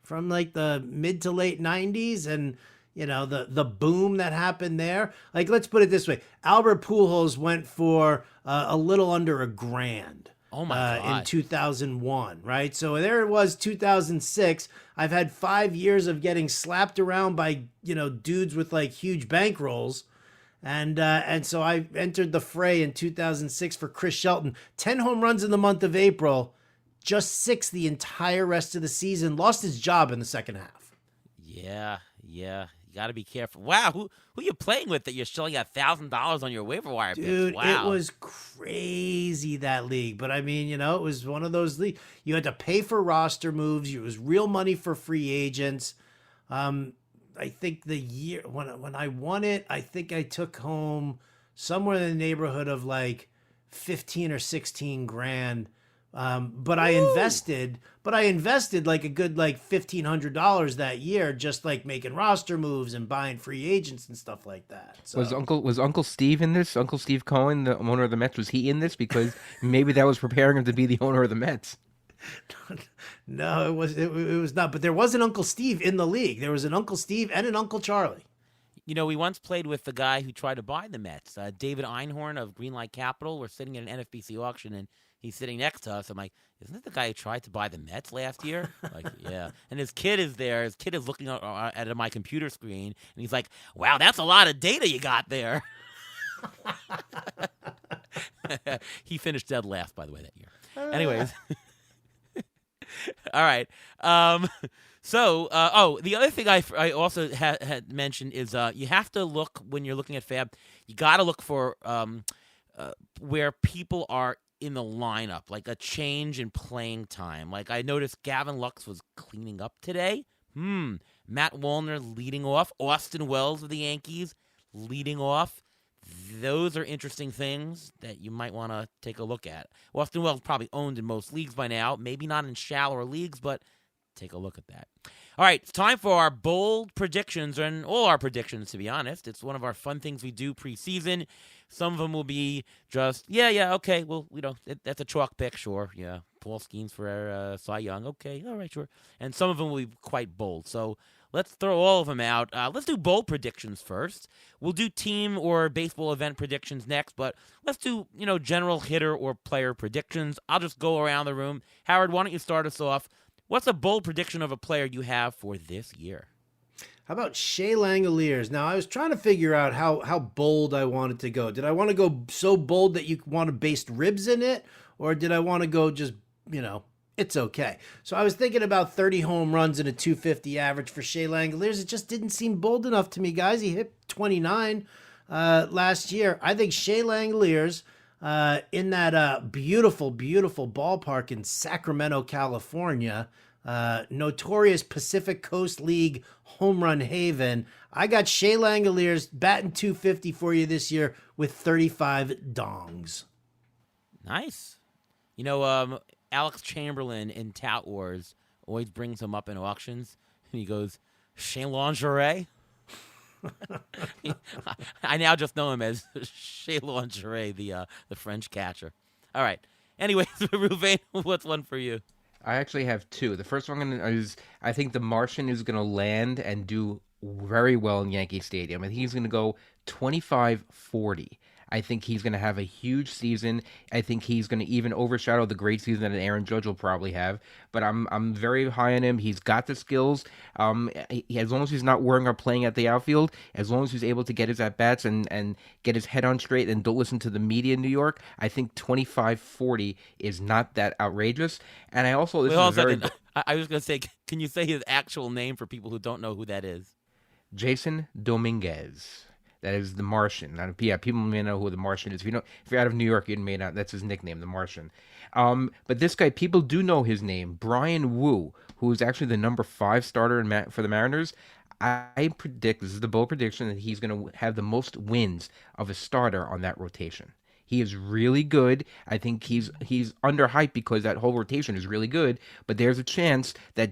[SPEAKER 3] from like the mid to late 90s. And, the boom that happened there. Like, let's put it this way. Albert Pujols went for a little under $1,000.
[SPEAKER 1] Oh my God.
[SPEAKER 3] In 2001, right? So there it was, 2006. I've had 5 years of getting slapped around by, dudes with like huge bankrolls. And so I entered the fray in 2006 for Chris Shelton. 10 home runs in the month of April, just 6 the entire rest of the season. Lost his job in the second half.
[SPEAKER 1] Yeah. You got to be careful. Wow, who you playing with that you're showing $1,000 on your waiver wire picks?
[SPEAKER 3] Dude,
[SPEAKER 1] wow.
[SPEAKER 3] It was crazy, that league. But I mean, it was one of those leagues. You had to pay for roster moves. It was real money for free agents. I think the year when I won it, I think I took home somewhere in the neighborhood of like 15 or 16 grand. But I invested like a good like $1,500 that year, just like making roster moves and buying free agents and stuff like that. So.
[SPEAKER 2] Was Uncle Steve in this? Uncle Steve Cohen, the owner of the Mets, was he in this? Because maybe that was preparing him to be the owner of the Mets.
[SPEAKER 3] No, it was not. But there was an Uncle Steve in the league. There was an Uncle Steve and an Uncle Charlie.
[SPEAKER 1] We once played with the guy who tried to buy the Mets, David Einhorn of Greenlight Capital. We're sitting at an NFBC auction, and he's sitting next to us. I'm like, isn't that the guy who tried to buy the Mets last year? Like, yeah. And his kid is there. His kid is looking at my computer screen, and he's like, wow, that's a lot of data you got there. He finished dead last, by the way, that year. Anyways. All right. The other thing I also had mentioned is you have to look when you're looking at Fab. You got to look for where people are in the lineup, like a change in playing time. Like I noticed Gavin Lux was cleaning up today. Matt Wallner leading off. Austin Wells of the Yankees leading off. Those are interesting things that you might want to take a look at. Austin Wells probably owned in most leagues by now. Maybe not in shallower leagues, but take a look at that. All right, it's time for our bold predictions, and all our predictions, to be honest. It's one of our fun things we do preseason. Some of them will be just, okay, well, that's a chalk pick, sure, yeah. Paul Skeens for Cy Young, okay, all right, sure. And some of them will be quite bold, so let's throw all of them out. Let's do bold predictions first. We'll do team or baseball event predictions next, but let's do, general hitter or player predictions. I'll just go around the room. Howard, why don't you start us off? What's a bold prediction of a player you have for this year?
[SPEAKER 3] How about Shea Langoliers? Now, I was trying to figure out how bold I wanted to go. Did I want to go so bold that you want to baste ribs in it? Or did I want to go just, it's okay. So I was thinking about 30 home runs and a 250 average for Shea Langoliers. It just didn't seem bold enough to me, guys. He hit 29 last year. I think Shea Langoliers, in that beautiful, beautiful ballpark in Sacramento, California, notorious Pacific Coast League home run haven. I got Shea Langoliers batting 250 for you this year with 35 dongs.
[SPEAKER 1] Nice. Alex Chamberlain in Tout Wars always brings him up in auctions, and he goes, Shea Lingerie? I now just know him as Shea Lingerie, the French catcher. All right. Anyways, Ruvain, what's one for you?
[SPEAKER 2] I actually have two. The first one is I think the Martian is going to land and do very well in Yankee Stadium. I think he's going to go 25-40. I think he's going to have a huge season. I think he's going to even overshadow the great season that Aaron Judge will probably have. But I'm very high on him. He's got the skills. As long as he's not worrying or playing at the outfield, as long as he's able to get his at-bats and get his head on straight and don't listen to the media in New York, I think 25-40 is not that outrageous. And I also...
[SPEAKER 1] Wait, hold on a second. I was going to say, can you say his actual name for people who don't know who that is?
[SPEAKER 2] Jason Dominguez. That is the Martian. Now, yeah, people may know who the Martian is. If you're out of New York, you may not. That's his nickname, the Martian. But this guy, people do know his name, Brian Wu, who is actually the number 5 starter for the Mariners. I predict, this is the bold prediction, that he's going to have the most wins of a starter on that rotation. He is really good. I think he's underhyped because that whole rotation is really good. But there's a chance that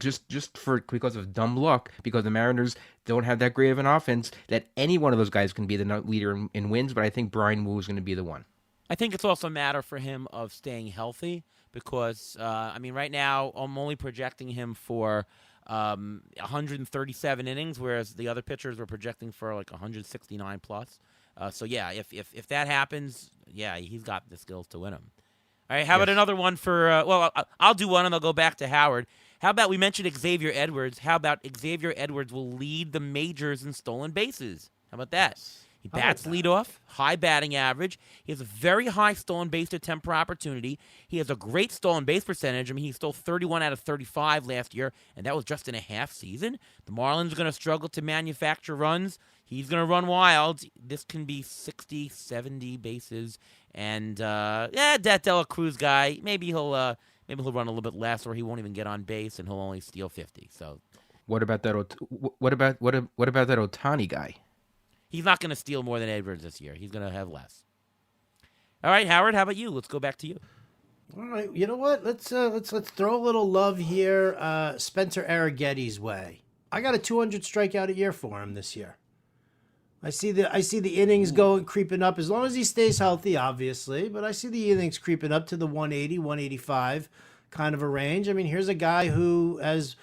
[SPEAKER 2] because of dumb luck, because the Mariners don't have that great of an offense, that any one of those guys can be the leader in wins. But I think Brian Wu is going to be the one.
[SPEAKER 1] I think it's also a matter for him of staying healthy because, right now I'm only projecting him for 137 innings, whereas the other pitchers were projecting for like 169 plus. If that happens, he's got the skills to win him. All right, how about another one for, I'll do one and I'll go back to Howard. How about we mentioned Xavier Edwards? How about Xavier Edwards will lead the majors in stolen bases? How about that? He bats leadoff, high batting average. He has a very high stolen base attempt per opportunity. He has a great stolen base percentage. He stole 31 out of 35 last year, and that was just in a half season. The Marlins are going to struggle to manufacture runs. He's going to run wild. This can be 60, 70 bases. And, that De La Cruz guy, maybe he'll run a little bit less, or he won't even get on base, and he'll only steal 50. So,
[SPEAKER 2] what about that Ohtani guy?
[SPEAKER 1] He's not going to steal more than Edwards this year. He's going to have less. All right, Howard, how about you? Let's go back to you.
[SPEAKER 3] All right, you know what? Let's throw a little love here, Spencer Arrighetti's way. I got a 200 strikeout a year for him this year. I see the innings creeping up as long as he stays healthy, obviously. But I see the innings creeping up to the 180, 185 kind of a range. Here's a guy who has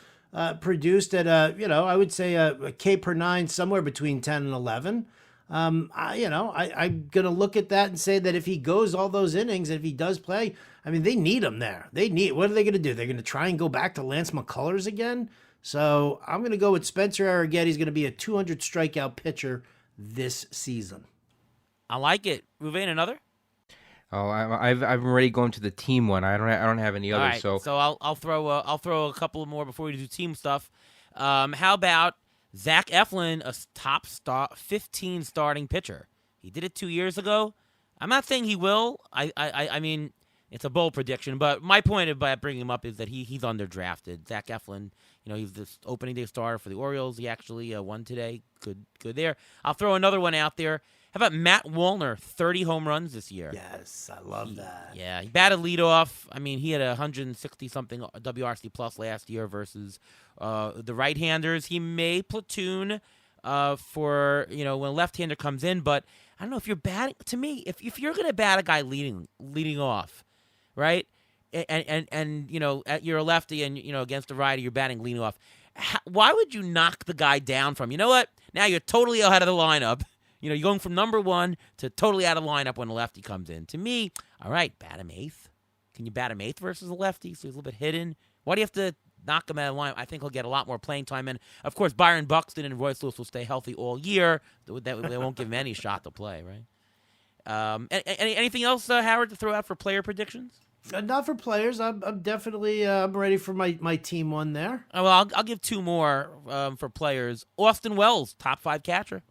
[SPEAKER 3] produced at I would say a K per nine somewhere between 10 and 11. I'm going to look at that and say that if he goes all those innings, and if he does play, I mean, they need him there. What are they going to do? They're going to try and go back to Lance McCullers again. So I'm going to go with Spencer Arrighetti. He's going to be a 200 strikeout pitcher this season.
[SPEAKER 1] I like it. Ruvain, another?
[SPEAKER 2] Oh, I'm already going to the team one. I don't have any others.
[SPEAKER 1] All right, so I'll throw a couple more before we do team stuff. How about Zach Eflin, a top 15 starting pitcher? He did it 2 years ago. I'm not saying he will. I mean, it's a bold prediction, but my point by bringing him up is that he's underdrafted. Zach Eflin, he's the opening day starter for the Orioles. He actually won today. Good there. I'll throw another one out there. How about Matt Wallner, 30 home runs this year?
[SPEAKER 3] Yes, I love that.
[SPEAKER 1] Yeah, he batted leadoff. I mean, he had 160-something WRC plus last year versus the right-handers. He may platoon for, when a left-hander comes in, but I don't know if you're batting. To me, if you're going to bat a guy leading off, right, and you're a lefty and, against a righty, you're batting leading off, why would you knock the guy down from, you know what, now you're totally ahead of the lineup. You're going from number one to totally out of lineup when a lefty comes in. To me, all right, bat him eighth. Can you bat him eighth versus a lefty? So he's a little bit hidden. Why do you have to knock him out of lineup? I think he'll get a lot more playing time. And, of course, Byron Buxton and Royce Lewis will stay healthy all year. They won't give him any shot to play, right? Anything else, Howard, to throw out for player predictions?
[SPEAKER 3] Not for players. I'm definitely I'm ready for my team one there.
[SPEAKER 1] Well, I'll give two more for players. Austin Wells, top 5 catcher.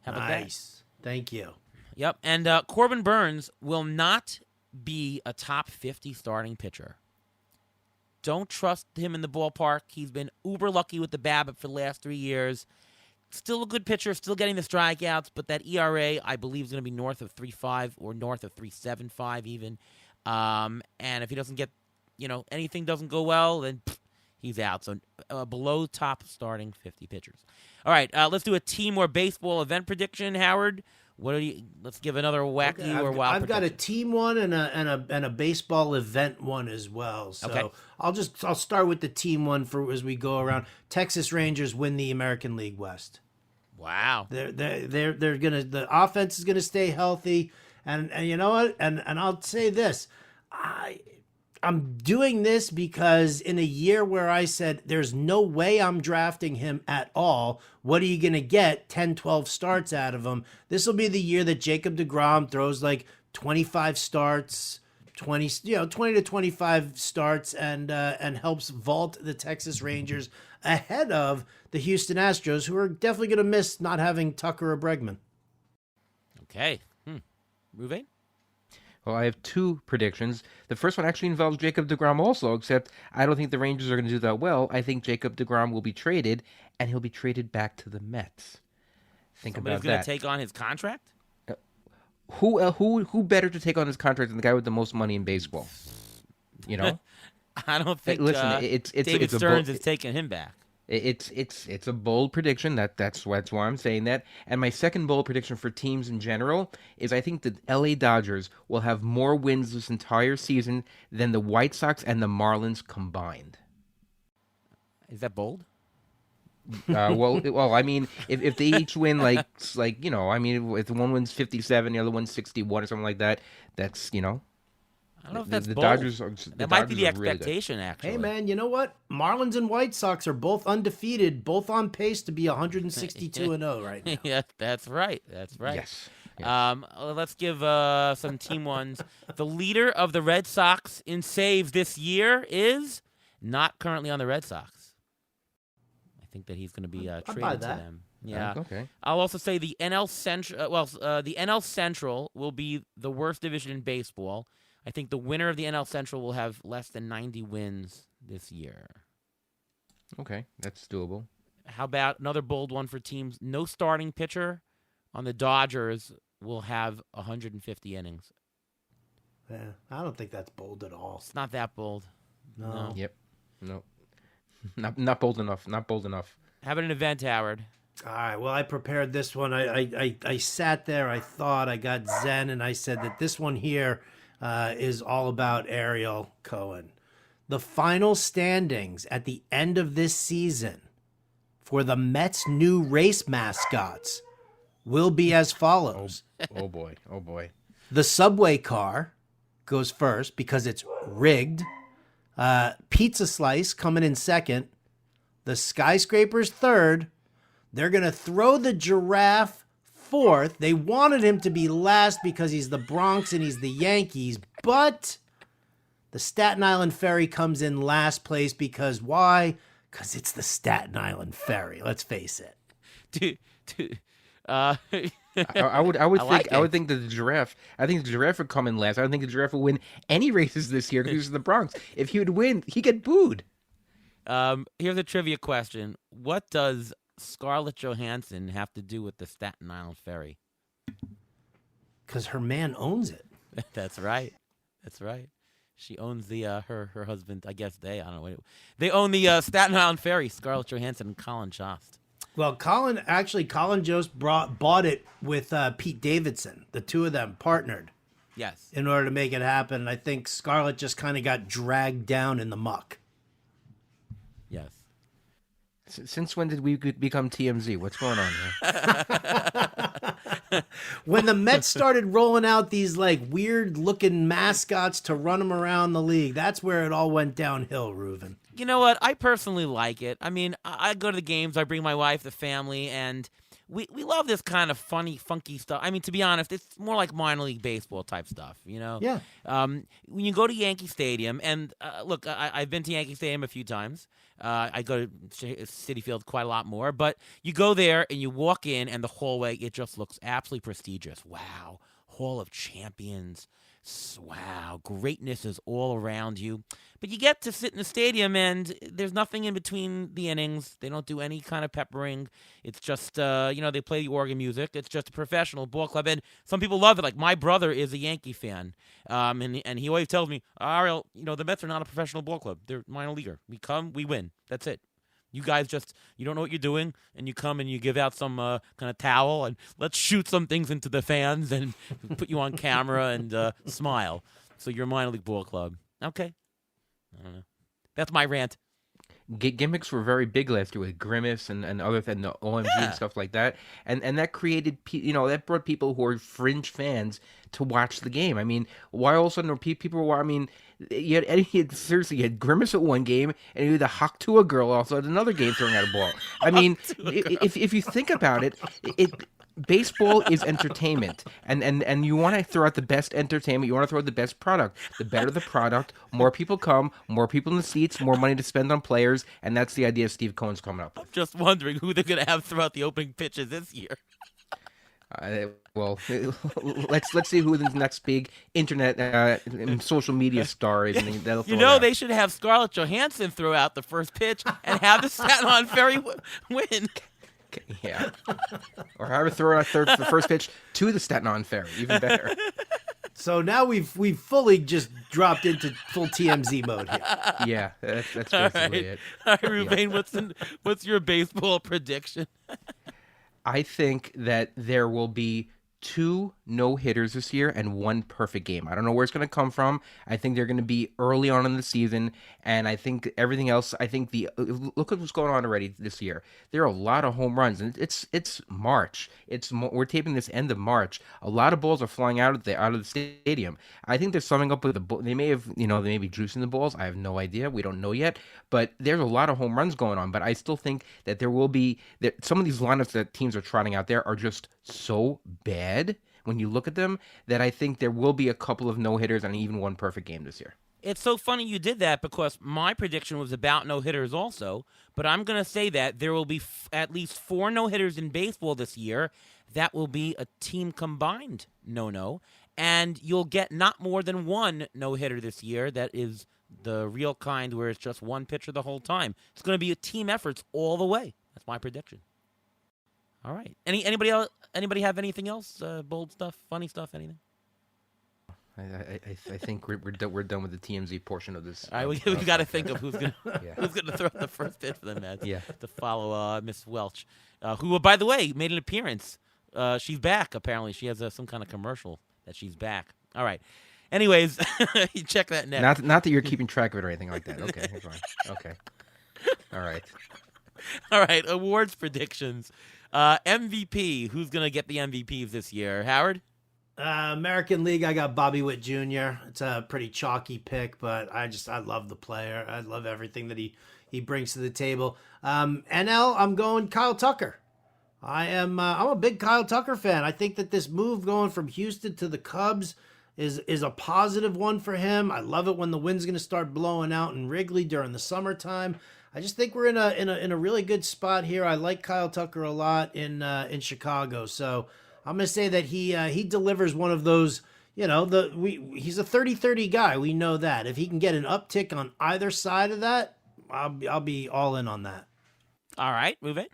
[SPEAKER 1] How about
[SPEAKER 3] nice. That? Thank you.
[SPEAKER 1] Yep. And Corbin Burns will not be a top 50 starting pitcher. Don't trust him in the ballpark. He's been uber lucky with the BABIP for the last 3 years. Still a good pitcher, still getting the strikeouts, but that ERA, I believe, is going to be north of 3.5 or north of 3.75 even. And if he doesn't get, anything doesn't go well, then he's out. So below top starting 50 pitchers. All right, let's do a team or baseball event prediction, Howard. Let's give another wacky or wild.
[SPEAKER 3] I've got a team one and a baseball event one as well. So
[SPEAKER 1] okay.
[SPEAKER 3] I'll start with the team one for as we go around. Texas Rangers win the American League West.
[SPEAKER 1] Wow.
[SPEAKER 3] They're gonna, the offense is gonna stay healthy, and you know what? And I'll say this, I'm doing this because in a year where I said there's no way I'm drafting him at all, what are you going to get 10, 12 starts out of him? This will be the year that Jacob deGrom throws like 25 starts, 20 to 25 starts and helps vault the Texas Rangers ahead of the Houston Astros, who are definitely going to miss not having Tucker or Bregman.
[SPEAKER 1] Okay. Ruvain?
[SPEAKER 2] Well, I have two predictions. The first one actually involves Jacob deGrom also, except I don't think the Rangers are going to do that well. I think Jacob deGrom will be traded, and he'll be traded back to the Mets. Think
[SPEAKER 1] Somebody's
[SPEAKER 2] about that.
[SPEAKER 1] Somebody's going to take on his contract?
[SPEAKER 2] Who better to take on his contract than the guy with the most money in baseball?
[SPEAKER 1] I don't think
[SPEAKER 2] it's
[SPEAKER 1] David Stearns is taking him back.
[SPEAKER 2] It's a bold prediction. That's why I'm saying that. And my second bold prediction for teams in general is I think the LA Dodgers will have more wins this entire season than the White Sox and the Marlins combined.
[SPEAKER 1] Is that bold?
[SPEAKER 2] Well, I mean, if they each win if one wins 57, the other one's 61 or something like that, that's
[SPEAKER 1] I don't know if that's
[SPEAKER 2] the
[SPEAKER 1] bold.
[SPEAKER 2] Dodgers
[SPEAKER 1] That might be the expectation, actually.
[SPEAKER 3] Hey, man, you know what? Marlins and White Sox are both undefeated, both on pace to be 162-0 right now.
[SPEAKER 1] Yeah, that's right. That's right.
[SPEAKER 2] Yes.
[SPEAKER 1] Let's give some team ones. The leader of the Red Sox in saves this year is not currently on the Red Sox. I think that he's going to be traded to them. Yeah.
[SPEAKER 2] Okay.
[SPEAKER 1] I'll also say the NL Central. The NL Central will be the worst division in baseball. I think the winner of the NL Central will have less than 90 wins this year.
[SPEAKER 2] Okay, that's doable.
[SPEAKER 1] How about another bold one for teams? No starting pitcher on the Dodgers will have 150 innings.
[SPEAKER 3] Yeah, I don't think that's bold at all.
[SPEAKER 1] It's not that bold. No.
[SPEAKER 2] Yep. No. Not bold enough. Not bold enough.
[SPEAKER 1] How about an event, Howard?
[SPEAKER 3] All right, well, I prepared this one. I sat there, I thought, I got zen, and I said that this one here is all about Ariel Cohen. The final standings at the end of this season for the Mets' new race mascots will be as follows.
[SPEAKER 2] Oh boy. Oh boy.
[SPEAKER 3] The subway car goes first because it's rigged. Pizza Slice coming in second. The Skyscraper's third. They're going to throw the Giraffe fourth. They wanted him to be last because he's the Bronx and he's the Yankees, but the Staten Island Ferry comes in last place because why? Because it's the Staten Island Ferry. Let's face it.
[SPEAKER 2] I would think that the Giraffe. I think the Giraffe would come in last. I don't think the Giraffe would win any races this year because he's in the Bronx. If he would win, he'd get booed.
[SPEAKER 1] Here's a trivia question: what does Scarlett Johansson have to do with the Staten Island Ferry?
[SPEAKER 3] Because her man owns it.
[SPEAKER 1] That's right. That's right. She owns the her husband. I guess I don't know. They own the Staten Island Ferry. Scarlett Johansson and Colin Jost.
[SPEAKER 3] Well, Colin Jost bought it with Pete Davidson. The two of them partnered.
[SPEAKER 1] Yes.
[SPEAKER 3] In order to make it happen. I think Scarlett just kind of got dragged down in the muck.
[SPEAKER 1] Yes.
[SPEAKER 2] Since when did we become TMZ? What's going on here?
[SPEAKER 3] When the Mets started rolling out these like weird looking mascots to run them around the league, that's where it all went downhill, Reuven.
[SPEAKER 1] You know what? I personally like it. I mean, I go to the games. I bring my wife, the family, and we love this kind of funny, funky stuff. I mean, to be honest, it's more like minor league baseball type stuff, you know?
[SPEAKER 3] Yeah.
[SPEAKER 1] When you go to Yankee Stadium, and look, I've been to Yankee Stadium a few times. I go to Citi Field quite a lot more. But you go there and you walk in, and the hallway, it just looks absolutely prestigious. Wow. Hall of Champions. Wow. Greatness is all around you. But you get to sit in the stadium, and there's nothing in between the innings. They don't do any kind of peppering. It's just, they play the organ music. It's just a professional ball club. And some people love it. Like, my brother is a Yankee fan. And he always tells me, Ariel, the Mets are not a professional ball club. They're minor leaguer. We come, we win. That's it. You guys you don't know what you're doing, and you come and you give out some kind of towel, and let's shoot some things into the fans and put you on camera and smile. So you're a minor league ball club. Okay. I don't know. That's my rant.
[SPEAKER 2] Gimmicks were very big last year with Grimace and other than the OMG and stuff like that, and that created that brought people who are fringe fans to watch the game. I mean, why all of a sudden people were? I mean, you had Grimace at one game, and you had the Hawk to a girl also at another game throwing out a ball. I mean, if you think about it, baseball is entertainment, and you want to throw out the best entertainment. You want to throw out the best product. The better the product, more people come, more people in the seats, more money to spend on players, and that's the idea Steve Cohen's coming up with.
[SPEAKER 1] I'm just wondering who they're going to have throughout the opening pitches this year.
[SPEAKER 2] Well, let's see who the next big internet and social media star is. And that'll
[SPEAKER 1] they should have Scarlett Johansson throw out the first pitch and have the Staten Island Ferry win.
[SPEAKER 2] Yeah. Or have her throw out the first pitch to the Staten Island Ferry. Even better.
[SPEAKER 3] So now we've fully just dropped into full TMZ mode here.
[SPEAKER 2] Yeah, that's basically it.
[SPEAKER 1] All right, Ruvain, what's your baseball prediction?
[SPEAKER 2] I think that there will be 2 no-hitters this year and 1 perfect game. I don't know where it's going to come from. I think they're going to be early on in the season, and I think everything else, look at what's going on already this year. There are a lot of home runs, and it's March. We're taping this end of March. A lot of balls are flying out of the stadium. I think there's something up with the ball. They may have, they may be juicing the balls. I have no idea. We don't know yet, but there's a lot of home runs going on. But I still think that there will be that some of these lineups that teams are trotting out there are just so bad when you look at them that I think there will be a couple of no-hitters and even 1 perfect game this year.
[SPEAKER 1] It's so funny you did that because my prediction was about no-hitters also, but I'm going to say that there will be at least 4 no-hitters in baseball this year. That will be a team combined no-no, and you'll get not more than 1 no-hitter this year. That is the real kind where it's just 1 pitcher the whole time. It's going to be a team effort all the way. That's my prediction. All right. Anybody else? Anybody have anything else? Bold stuff, funny stuff, anything?
[SPEAKER 2] I think we're done with the TMZ portion of this.
[SPEAKER 1] All right, we got to think of who's gonna throw out the first pitch for the Mets.
[SPEAKER 2] Yeah.
[SPEAKER 1] To follow Miss Welch, who by the way made an appearance. She's back. Apparently, she has some kind of commercial that she's back. All right. Anyways, you check that next.
[SPEAKER 2] Not that you're keeping track of it or anything like that. Okay, fine. Okay, all right.
[SPEAKER 1] All right, awards predictions. MVP. Who's gonna get the MVPs this year? Howard.
[SPEAKER 3] American League, I got Bobby Witt Jr. It's a pretty chalky pick, but I love the player. I love everything that he brings to the table. NL, I'm going Kyle Tucker. I'm a big Kyle Tucker fan. I think that this move going from Houston to the Cubs is a positive one for him. I love it when the wind's going to start blowing out in Wrigley during the summertime. I just think we're in a really good spot here. I like Kyle Tucker a lot in Chicago. So I'm going to say that he delivers one of those, he's a 30-30 guy. We know that. If he can get an uptick on either side of that, I'll be all in on that.
[SPEAKER 1] All right, move it.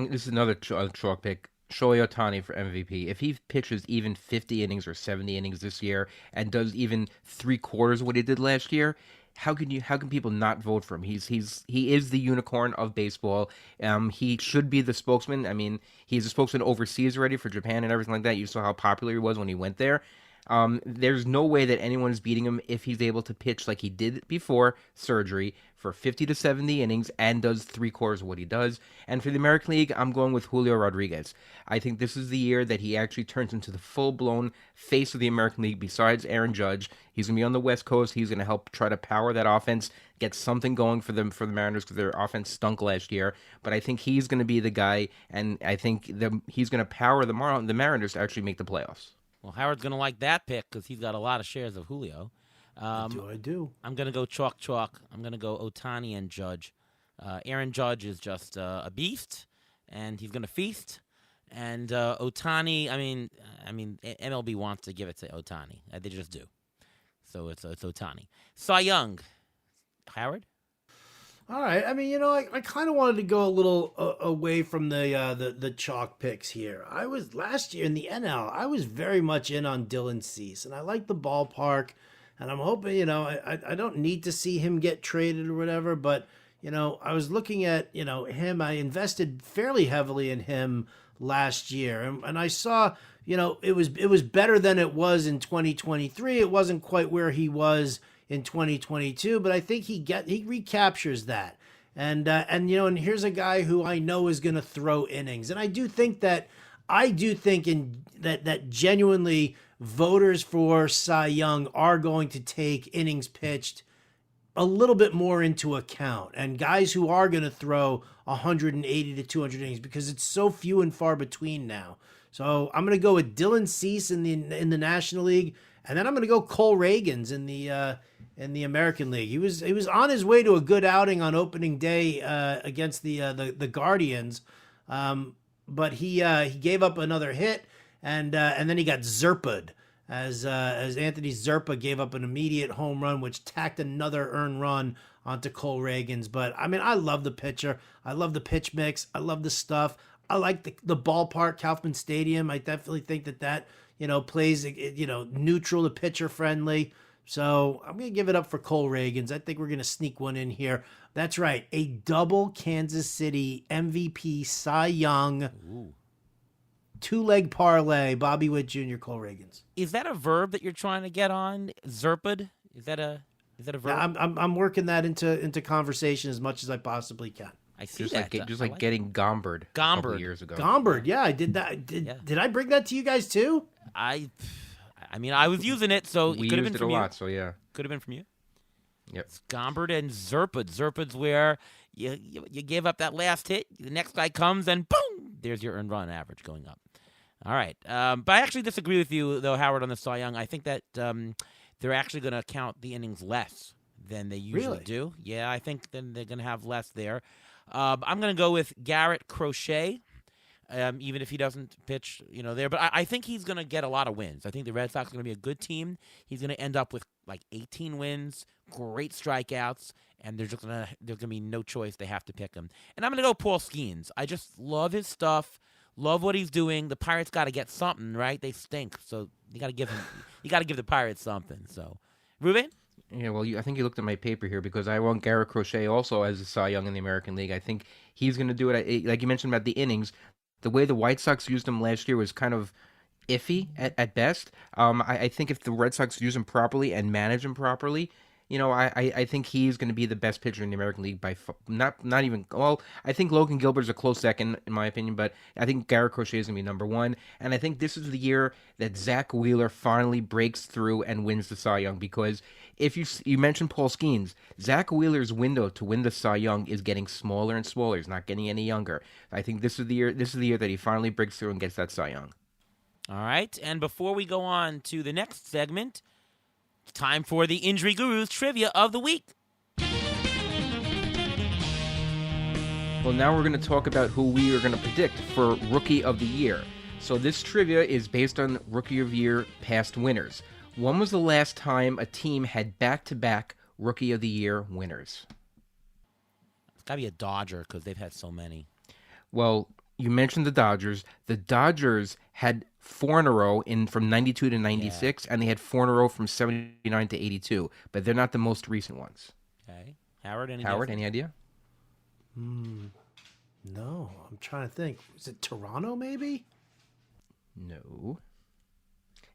[SPEAKER 2] This is another chalk pick. Shohei Ohtani for MVP. If he pitches even 50 innings or 70 innings this year and does even 3/4 of what he did last year, how can people not vote for him? He is the unicorn of baseball. He should be the spokesman. I mean, he's a spokesman overseas already for Japan and everything like that. You saw how popular he was when he went there. There's no way that anyone is beating him if he's able to pitch like he did before surgery for 50 to 70 innings and does 3/4 of what he does. And for the American League, I'm going with Julio Rodriguez. I think this is the year that he actually turns into the full-blown face of the American League besides Aaron Judge. He's going to be on the West Coast. He's going to help try to power that offense, get something going for the Mariners because their offense stunk last year. But I think he's going to be the guy, and I think he's going to power the Mariners to actually make the playoffs.
[SPEAKER 1] Well, Howard's going to like that pick because he's got a lot of shares of Julio.
[SPEAKER 3] I do.
[SPEAKER 1] I'm going to go chalk. I'm going to go Ohtani and Judge. Aaron Judge is just a beast, and he's going to feast. And Ohtani, I mean, MLB wants to give it to Ohtani. They just do. So it's Ohtani. Cy Young. Howard?
[SPEAKER 3] All right. I mean, I kind of wanted to go a little away from the chalk picks here. I was last year in the NL. I was very much in on Dylan Cease, and I like the ballpark. And I'm hoping, I don't need to see him get traded or whatever, but I was looking at him. I invested fairly heavily in him last year, and I saw it was better than it was in 2023. It wasn't quite where he was in 2022, but I think he recaptures that. And here's a guy who I know is going to throw innings. And I do think that genuinely voters for Cy Young are going to take innings pitched a little bit more into account, and guys who are going to throw 180 to 200 innings because it's so few and far between now. So I'm going to go with Dylan Cease in the National League, and then I'm going to go Cole Reagans in the American League. He was on his way to a good outing on opening day against the Guardians, but he gave up another hit, and then he got zerpa'd as Anthony Zerpa gave up an immediate home run, which tacked another earned run onto Cole Reagans. But I mean, I love the pitcher. I love the pitch mix. I love the stuff. I like the ballpark, Kauffman Stadium. I definitely think that plays neutral to pitcher friendly. So I'm going to give it up for Cole Reagans. I think we're going to sneak one in here. That's right. A double Kansas City MVP Cy Young.
[SPEAKER 1] Ooh.
[SPEAKER 3] Two-leg parlay, Bobby Witt Jr., Cole Reagans.
[SPEAKER 1] Is that a verb that you're trying to get on? Zerpa'd? Is that a verb?
[SPEAKER 3] Yeah, I'm working that into conversation as much as I possibly can.
[SPEAKER 1] I see
[SPEAKER 2] just
[SPEAKER 1] that.
[SPEAKER 2] like getting Gombered a couple years ago.
[SPEAKER 3] Gombered, yeah, I did that. Did I bring that to you guys too?
[SPEAKER 1] I mean, I was using it, so
[SPEAKER 2] We
[SPEAKER 1] it could have
[SPEAKER 2] used
[SPEAKER 1] been
[SPEAKER 2] it
[SPEAKER 1] from
[SPEAKER 2] a
[SPEAKER 1] you.
[SPEAKER 2] lot, so yeah.
[SPEAKER 1] Could have been from you.
[SPEAKER 2] Yep.
[SPEAKER 1] It's Gombered and Zerpa'd. Zerpa'd's where you gave up that last hit. The next guy comes and boom, there's your earned run average going up. All right. But I actually disagree with you, though, Howard, on the Cy Young. I think that they're actually going to count the innings less than they usually do. Yeah, I think then they're going to have less there. I'm going to go with Garrett Crochet, even if he doesn't pitch, there. But I think he's going to get a lot of wins. I think the Red Sox are going to be a good team. He's going to end up with like 18 wins, great strikeouts, and there's going to be no choice. They have to pick him. And I'm going to go Paul Skeens. I just love his stuff. Love what he's doing. The Pirates got to get something, right? They stink, so you got to give the Pirates something. So, Ruben?
[SPEAKER 2] Yeah, well, I think you looked at my paper here because I want Garrett Crochet also as a Cy Young in the American League. I think he's going to do it. Like you mentioned about the innings, the way the White Sox used him last year was kind of iffy at best. I think if the Red Sox use him properly and manage him properly, I think he's going to be the best pitcher in the American League not even. Well, I think Logan Gilbert's a close second in my opinion, but I think Garrett Crochet is going to be number one. And I think this is the year that Zach Wheeler finally breaks through and wins the Cy Young, because if you mentioned Paul Skeens, Zach Wheeler's window to win the Cy Young is getting smaller and smaller. He's not getting any younger. I think this is the year. This is the year that he finally breaks through and gets that Cy Young.
[SPEAKER 1] All right, and before we go on to the next segment, it's time for the Injury Guru's Trivia of the Week.
[SPEAKER 2] Well, now we're going to talk about who we are going to predict for Rookie of the Year. So this trivia is based on Rookie of the Year past winners. When was the last time a team had back-to-back Rookie of the Year winners?
[SPEAKER 1] It's got to be a Dodger because they've had so many.
[SPEAKER 2] Well, you mentioned the Dodgers. The Dodgers had 4 in a row from 92 to 96, and they had 4 in a row from 79 to 82, but they're not the most recent ones.
[SPEAKER 1] Okay. Howard, any
[SPEAKER 2] idea?
[SPEAKER 3] No, I'm trying to think. Is it Toronto, maybe?
[SPEAKER 2] No.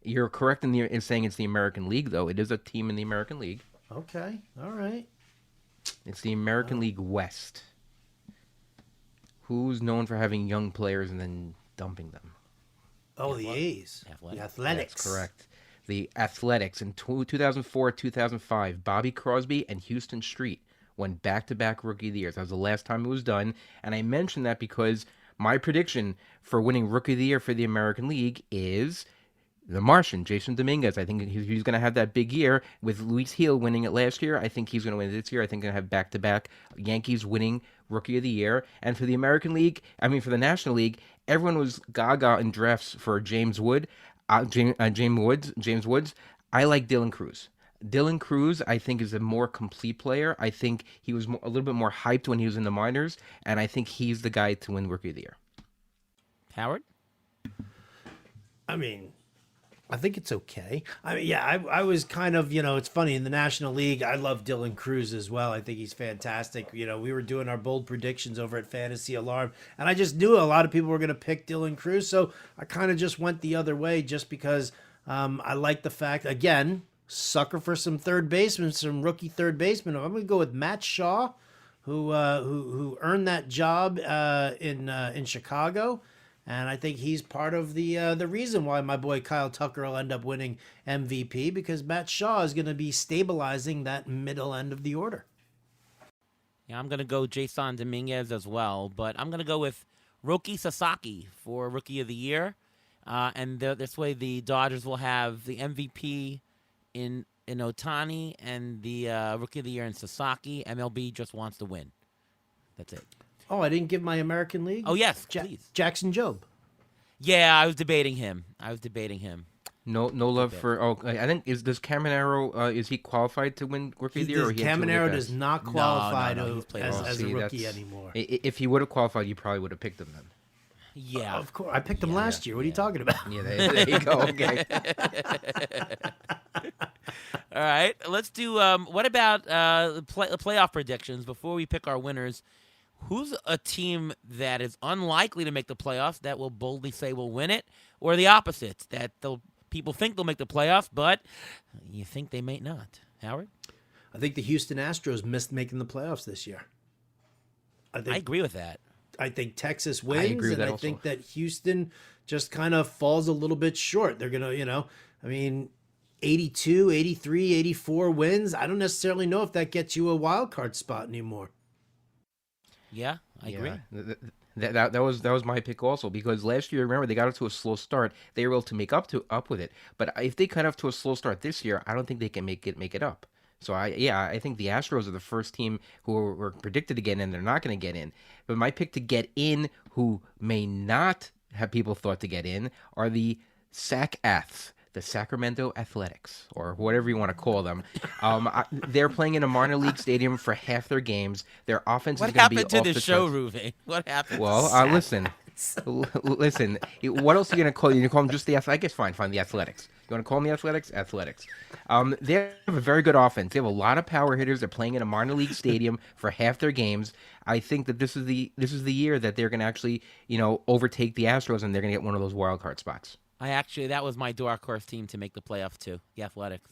[SPEAKER 2] You're correct in saying it's the American League, though. It is a team in the American League.
[SPEAKER 3] Okay, all right.
[SPEAKER 2] It's the American League West. Who's known for having young players and then dumping them?
[SPEAKER 3] Oh, the A's. The Athletics.
[SPEAKER 2] That's correct. The Athletics. In 2004-2005, Bobby Crosby and Houston Street went back-to-back Rookie of the Year. That was the last time it was done. And I mention that because my prediction for winning Rookie of the Year for the American League is the Martian, Jason Dominguez. I think he's going to have that big year with Luis Gil winning it last year. I think he's going to win it this year. I think going to have back-to-back Yankees winning Rookie of the Year. And for the American League, for the National League, everyone was gaga in drafts for James Woods. I like Dylan Cruz. Dylan Cruz, I think, is a more complete player. I think he was a little bit more hyped when he was in the minors, and I think he's the guy to win Rookie of the Year.
[SPEAKER 1] Howard?
[SPEAKER 3] I think it's okay. I was kind of, it's funny, in the National League, I love Dylan Cruz as well. I think he's fantastic. We were doing our bold predictions over at Fantasy Alarm, and I just knew a lot of people were going to pick Dylan Cruz, so I kind of just went the other way just because I like the fact, again, sucker for some third baseman, some rookie third baseman. I'm going to go with Matt Shaw, who earned that job in Chicago. And I think he's part of the reason why my boy Kyle Tucker will end up winning MVP, because Matt Shaw is going to be stabilizing that middle end of the order.
[SPEAKER 1] Yeah, I'm going to go Jason Dominguez as well, but I'm going to go with Roki Sasaki for Rookie of the Year. And this way the Dodgers will have the MVP in Ohtani and the Rookie of the Year in Sasaki. MLB just wants to win. That's it.
[SPEAKER 3] Oh, I didn't give my American League?
[SPEAKER 1] Oh, yes, please.
[SPEAKER 3] Jackson Jobe.
[SPEAKER 1] Yeah, I was debating him.
[SPEAKER 2] No love for. Oh, I think does Caminero is he qualified to win Rookie of the Year? Or
[SPEAKER 3] Caminero does not qualify
[SPEAKER 1] no,
[SPEAKER 3] as a rookie anymore.
[SPEAKER 2] If he would have qualified, you probably would have picked him then.
[SPEAKER 1] Yeah,
[SPEAKER 3] of course. I picked him last year. What are you talking about?
[SPEAKER 2] Yeah, there you go. Okay.
[SPEAKER 1] All right, let's do. What about playoff predictions before we pick our winners? Who's a team that is unlikely to make the playoffs that will boldly say will win it, or the opposite, that people think they'll make the playoffs, but you think they may not? Howard?
[SPEAKER 3] I think the Houston Astros missed making the playoffs this year.
[SPEAKER 1] I agree with that.
[SPEAKER 3] I think Texas wins,
[SPEAKER 2] I agree with
[SPEAKER 3] and
[SPEAKER 2] that
[SPEAKER 3] I
[SPEAKER 2] also.
[SPEAKER 3] think that Houston just kind of falls a little bit short. They're going to, 82, 83, 84 wins. I don't necessarily know if that gets you a wild card spot anymore.
[SPEAKER 1] Yeah, I agree.
[SPEAKER 2] That was my pick also, because last year, remember, they got off to a slow start. They were able to make up with it. But if they cut off to a slow start this year, I don't think they can make it up. So I think the Astros are the first team who were predicted to get in, and they're not going to get in. But my pick to get in, who may not have people thought to get in, are the SAC-Aths. The Sacramento Athletics, or whatever you want to call them. They're playing in a minor league stadium for half their games. Their offense is going to be off the charts.
[SPEAKER 1] What happened to the show, Ruvain? What happened?
[SPEAKER 2] Well, listen. What else are you going to call? You call them just the Athletics? I guess fine, the Athletics. You want to call them the Athletics? Athletics. They have a very good offense. They have a lot of power hitters. They're playing in a minor league stadium for half their games. I think that this is the year that they're going to actually, overtake the Astros, and they're going to get one of those wild card spots.
[SPEAKER 1] That was my dark horse team to make the playoffs too, the Athletics.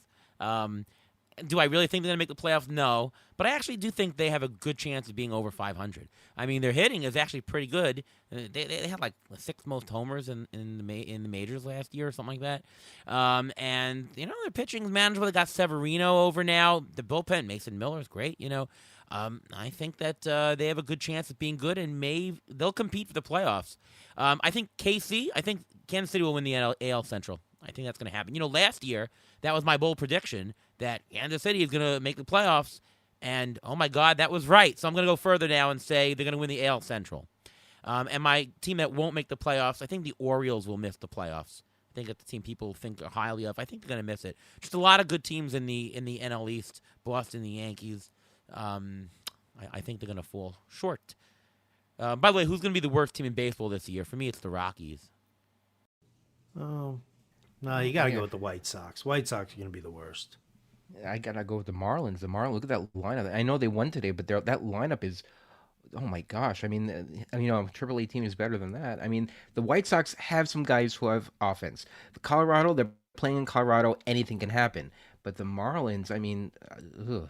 [SPEAKER 1] Do I really think they're going to make the playoffs? No. But I actually do think they have a good chance of being over 500. I mean, their hitting is actually pretty good. They had like the sixth most homers in the majors last year or something like that. And, their pitching is manageable. They got Severino over now. The bullpen, Mason Miller is great, I think that they have a good chance of being good, and they'll compete for the playoffs. I think Kansas City will win the AL Central. I think that's going to happen. Last year, that was my bold prediction that Kansas City is going to make the playoffs, and oh my God, that was right. So I'm going to go further now and say they're going to win the AL Central. And my team that won't make the playoffs, I think the Orioles will miss the playoffs. I think that's the team people think highly of. I think they're going to miss it. Just a lot of good teams in the NL East. Boston, the Yankees. I think they're going to fall short. By the way, who's going to be the worst team in baseball this year? For me, it's the Rockies.
[SPEAKER 3] Oh, no, you got to go with the White Sox. White Sox are going to be the worst.
[SPEAKER 2] I gotta go with the Marlins. The Marlins. Look at that lineup. I know they won today, but that lineup is, oh my gosh. I mean, a Triple A team is better than that. I mean, the White Sox have some guys who have offense. The Colorado, they're playing in Colorado. Anything can happen. But the Marlins, I mean,
[SPEAKER 1] the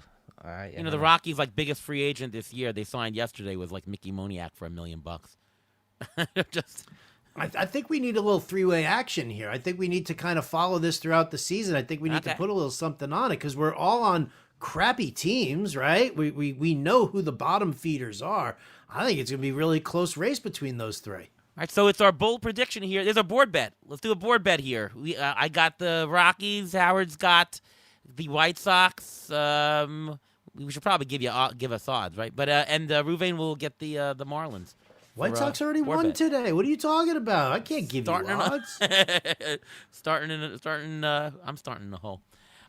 [SPEAKER 1] Rockies' biggest free agent this year they signed yesterday was Mickey Moniak for $1 million. Just.
[SPEAKER 3] I think we need a little three-way action here. I think we need to kind of follow this throughout the season. I think we need to put a little something on it because we're all on crappy teams, right? We know who the bottom feeders are. I think it's going to be a really close race between those three.
[SPEAKER 1] All right, so it's our bold prediction here. There's a board bet. Let's do a board bet here. I got the Rockies. Howard's got the White Sox. We should probably give us odds, right? But and Ruvain will get the Marlins.
[SPEAKER 3] White Sox already won today. What are you talking about? I can't give you odds.
[SPEAKER 1] I'm starting in the hole.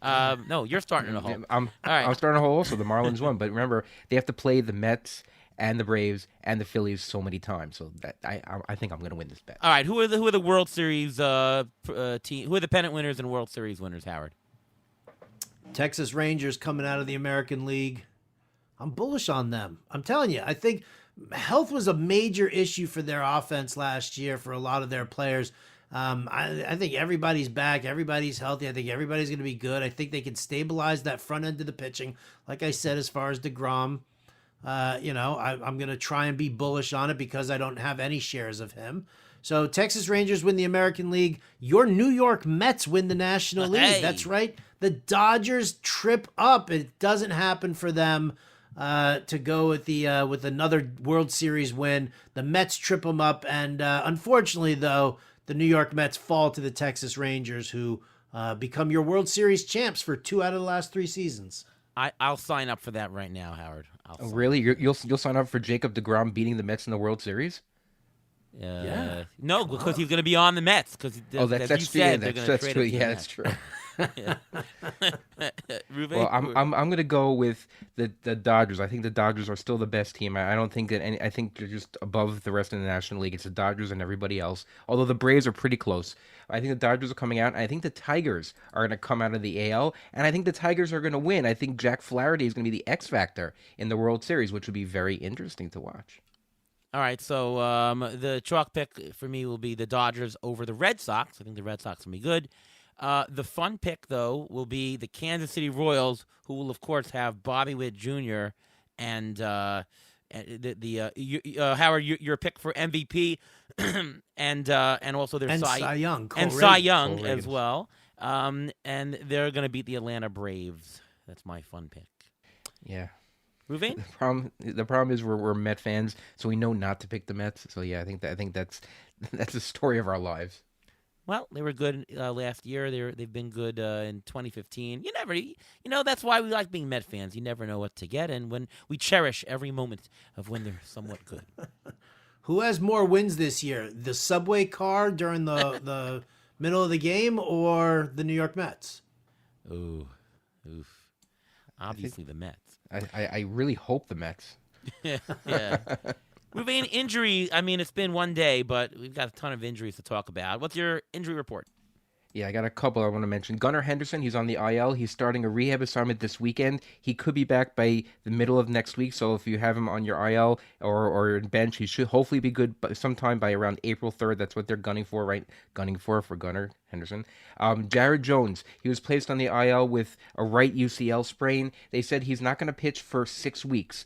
[SPEAKER 1] No, you're starting in the hole.
[SPEAKER 2] I'm starting a hole also. The Marlins won, but remember they have to play the Mets and the Braves and the Phillies so many times. So that I think I'm going to win this bet.
[SPEAKER 1] All right, who are the World Series team? Who are the pennant winners and World Series winners? Howard.
[SPEAKER 3] Texas Rangers coming out of the American League. I'm bullish on them. I'm telling you. I think health was a major issue for their offense last year for a lot of their players. I think everybody's back. Everybody's healthy. I think everybody's going to be good. I think they can stabilize that front end of the pitching. Like I said, as far as DeGrom, I'm going to try and be bullish on it because I don't have any shares of him. So Texas Rangers win the American League. Your New York Mets win the National League.
[SPEAKER 1] Hey.
[SPEAKER 3] That's right. The Dodgers trip up. It doesn't happen for them. To go with with another World Series win. The Mets trip them up, and unfortunately, though, the New York Mets fall to the Texas Rangers, who become your World Series champs for 2 out of the last 3 seasons.
[SPEAKER 1] I'll sign up for that right now, Howard.
[SPEAKER 2] Really? You'll sign up for Jacob DeGrom beating the Mets in the World Series?
[SPEAKER 3] Yeah.
[SPEAKER 1] No, because he's going to be on the Mets. Because that's true. Yeah,
[SPEAKER 2] that's true. Well, I'm gonna go with the Dodgers. I think the Dodgers are still the best team. I don't think that I think they're just above the rest of the National League. It's the Dodgers and everybody else. Although the Braves are pretty close. I think the Dodgers are coming out. And I think the Tigers are gonna come out of the AL, and I think the Tigers are gonna win. I think Jack Flaherty is gonna be the X factor in the World Series, which would be very interesting to watch.
[SPEAKER 1] All right, so the chalk pick for me will be the Dodgers over the Red Sox. I think the Red Sox will be good. The fun pick, though, will be the Kansas City Royals, who will, of course, have Bobby Witt Jr. and Howard, your pick for MVP, and also their Cy
[SPEAKER 3] Young,
[SPEAKER 1] Cy Young as well. And they're going to beat the Atlanta Braves. That's my fun pick.
[SPEAKER 2] Yeah.
[SPEAKER 1] Ruvain?
[SPEAKER 2] The problem is we're Met fans, so we know not to pick the Mets. So yeah, I think that's the story of our lives.
[SPEAKER 1] Well, they were good last year. They've been good in 2015. That's why we like being Met fans. You never know what to get, and when we cherish every moment of when they're somewhat good.
[SPEAKER 3] Who has more wins this year? The subway car during the middle of the game, or the New York Mets?
[SPEAKER 1] Oof. Obviously, the Mets.
[SPEAKER 2] I really hope the Mets.
[SPEAKER 1] Yeah. Ruvain, injury, it's been one day, but we've got a ton of injuries to talk about. What's your injury report?
[SPEAKER 2] Yeah, I got a couple I want to mention. Gunnar Henderson, he's on the IL. He's starting a rehab assignment this weekend. He could be back by the middle of next week. So if you have him on your IL or bench, he should hopefully be good sometime by around April 3rd. That's what they're gunning for, right? Gunning for Gunnar Henderson. Jared Jones, he was placed on the IL with a right UCL sprain. They said he's not going to pitch for 6 weeks.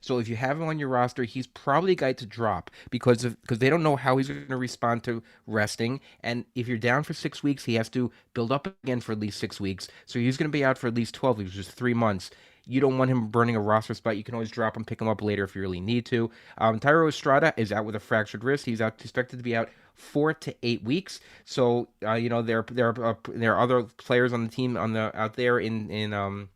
[SPEAKER 2] So if you have him on your roster, he's probably a guy to drop because they don't know how he's going to respond to resting. And if you're down for 6 weeks, he has to build up again for at least 6 weeks. So he's going to be out for at least 12 weeks, which is 3 months. You don't want him burning a roster spot. You can always drop him, pick him up later if you really need to. Tyro Estrada is out with a fractured wrist. He's expected to be out 4 to 8 weeks. So there are other players on the team out there in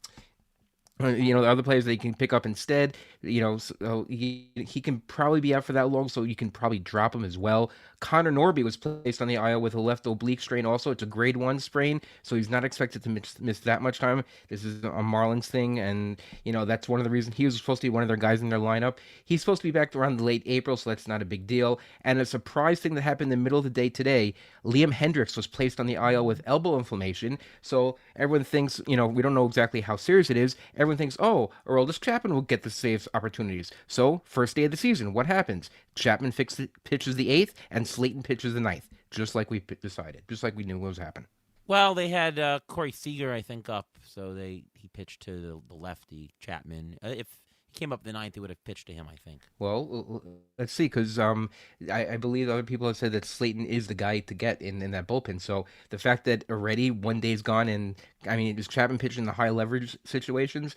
[SPEAKER 2] the other players that he can pick up instead. So he can probably be out for that long, so you can probably drop him as well. Connor Norby was placed on the IL with a left oblique strain also. It's a grade 1 sprain, so he's not expected to miss that much time. This is a Marlins thing, and that's one of the reasons he was supposed to be one of their guys in their lineup. He's supposed to be back around late April, so that's not a big deal. And a surprise thing that happened in the middle of the day today, Liam Hendricks was placed on the IL with elbow inflammation. So everyone thinks, we don't know exactly how serious it is. Everyone thinks, oh, Aroldis Chapman will get the saves opportunities. So first day of the season, what happens? Chapman pitches the 8th, and Slayton pitches the 9th, just like we decided, just like we knew what was happening.
[SPEAKER 1] Well, they had Corey Seager, I think, up, so he pitched to the lefty, Chapman. If he came up the 9th, he would have pitched to him, I think.
[SPEAKER 2] Well, let's see, because I believe other people have said that Slayton is the guy to get in that bullpen. So the fact that already one day's gone, and is Chapman pitching in the high leverage situations?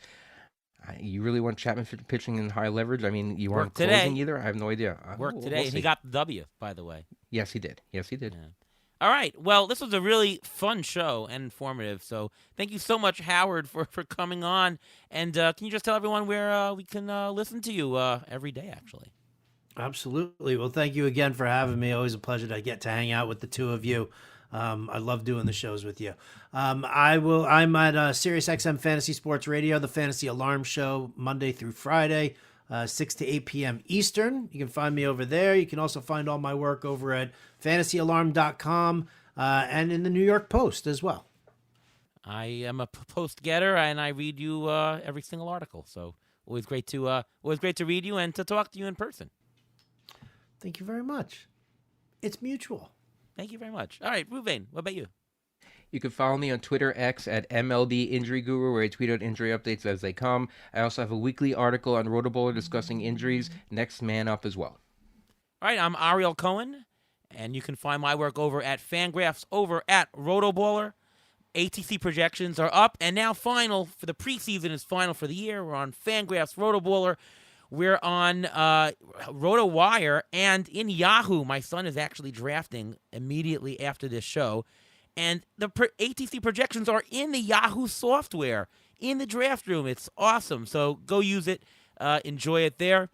[SPEAKER 2] You really want Chapman pitching in high leverage? You aren't closing either? I have no idea.
[SPEAKER 1] Worked today, and he got the W, by the way.
[SPEAKER 2] Yes, he did. Yeah.
[SPEAKER 1] All right. Well, this was a really fun show and informative. So thank you so much, Howard, for coming on. And can you just tell everyone where we can listen to you every day, actually?
[SPEAKER 3] Absolutely. Well, thank you again for having me. Always a pleasure to get to hang out with the two of you. I love doing the shows with you. I'm at SiriusXM Fantasy Sports Radio, the Fantasy Alarm Show, Monday through Friday, 6 to 8 p.m. Eastern. You can find me over there. You can also find all my work over at fantasyalarm.com and in the New York Post as well.
[SPEAKER 1] I am a post getter, and I read you every single article. So always great to read you and to talk to you in person.
[SPEAKER 3] Thank you very much. It's mutual.
[SPEAKER 1] Thank you very much. All right, Ruvain, what about you?
[SPEAKER 2] You can follow me on Twitter X at MLB Injury Guru, where I tweet out injury updates as they come. I also have a weekly article on Rotoballer discussing injuries. Next man up as well.
[SPEAKER 1] All right, I'm Ariel Cohen, and you can find my work over at Fangraphs over at Rotoballer. ATC projections are up, and now final for the preseason is final for the year. We're on Fangraphs Rotoballer. We're on RotoWire and in Yahoo. My son is actually drafting immediately after this show. And the ATC projections are in the Yahoo software, in the draft room. It's awesome. So go use it. Enjoy it there.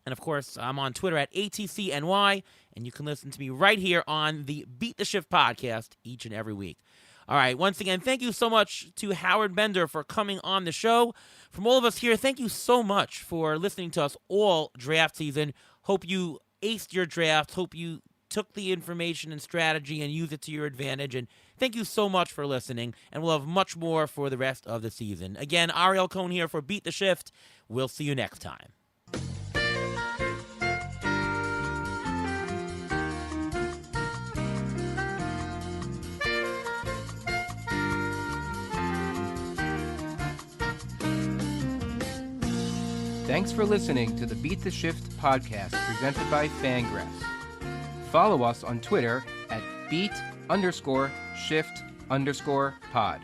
[SPEAKER 1] And, of course, I'm on Twitter at ATCNY. And you can listen to me right here on the Beat the Shift podcast each and every week. All right, once again, thank you so much to Howard Bender for coming on the show. From all of us here, thank you so much for listening to us all draft season. Hope you aced your draft. Hope you took the information and strategy and used it to your advantage. And thank you so much for listening. And we'll have much more for the rest of the season. Again, Ariel Cohn here for Beat the Shift. We'll see you next time.
[SPEAKER 2] Thanks for listening to the Beat the Shift podcast presented by Fangraphs. Follow us on Twitter at beat_shift_pod.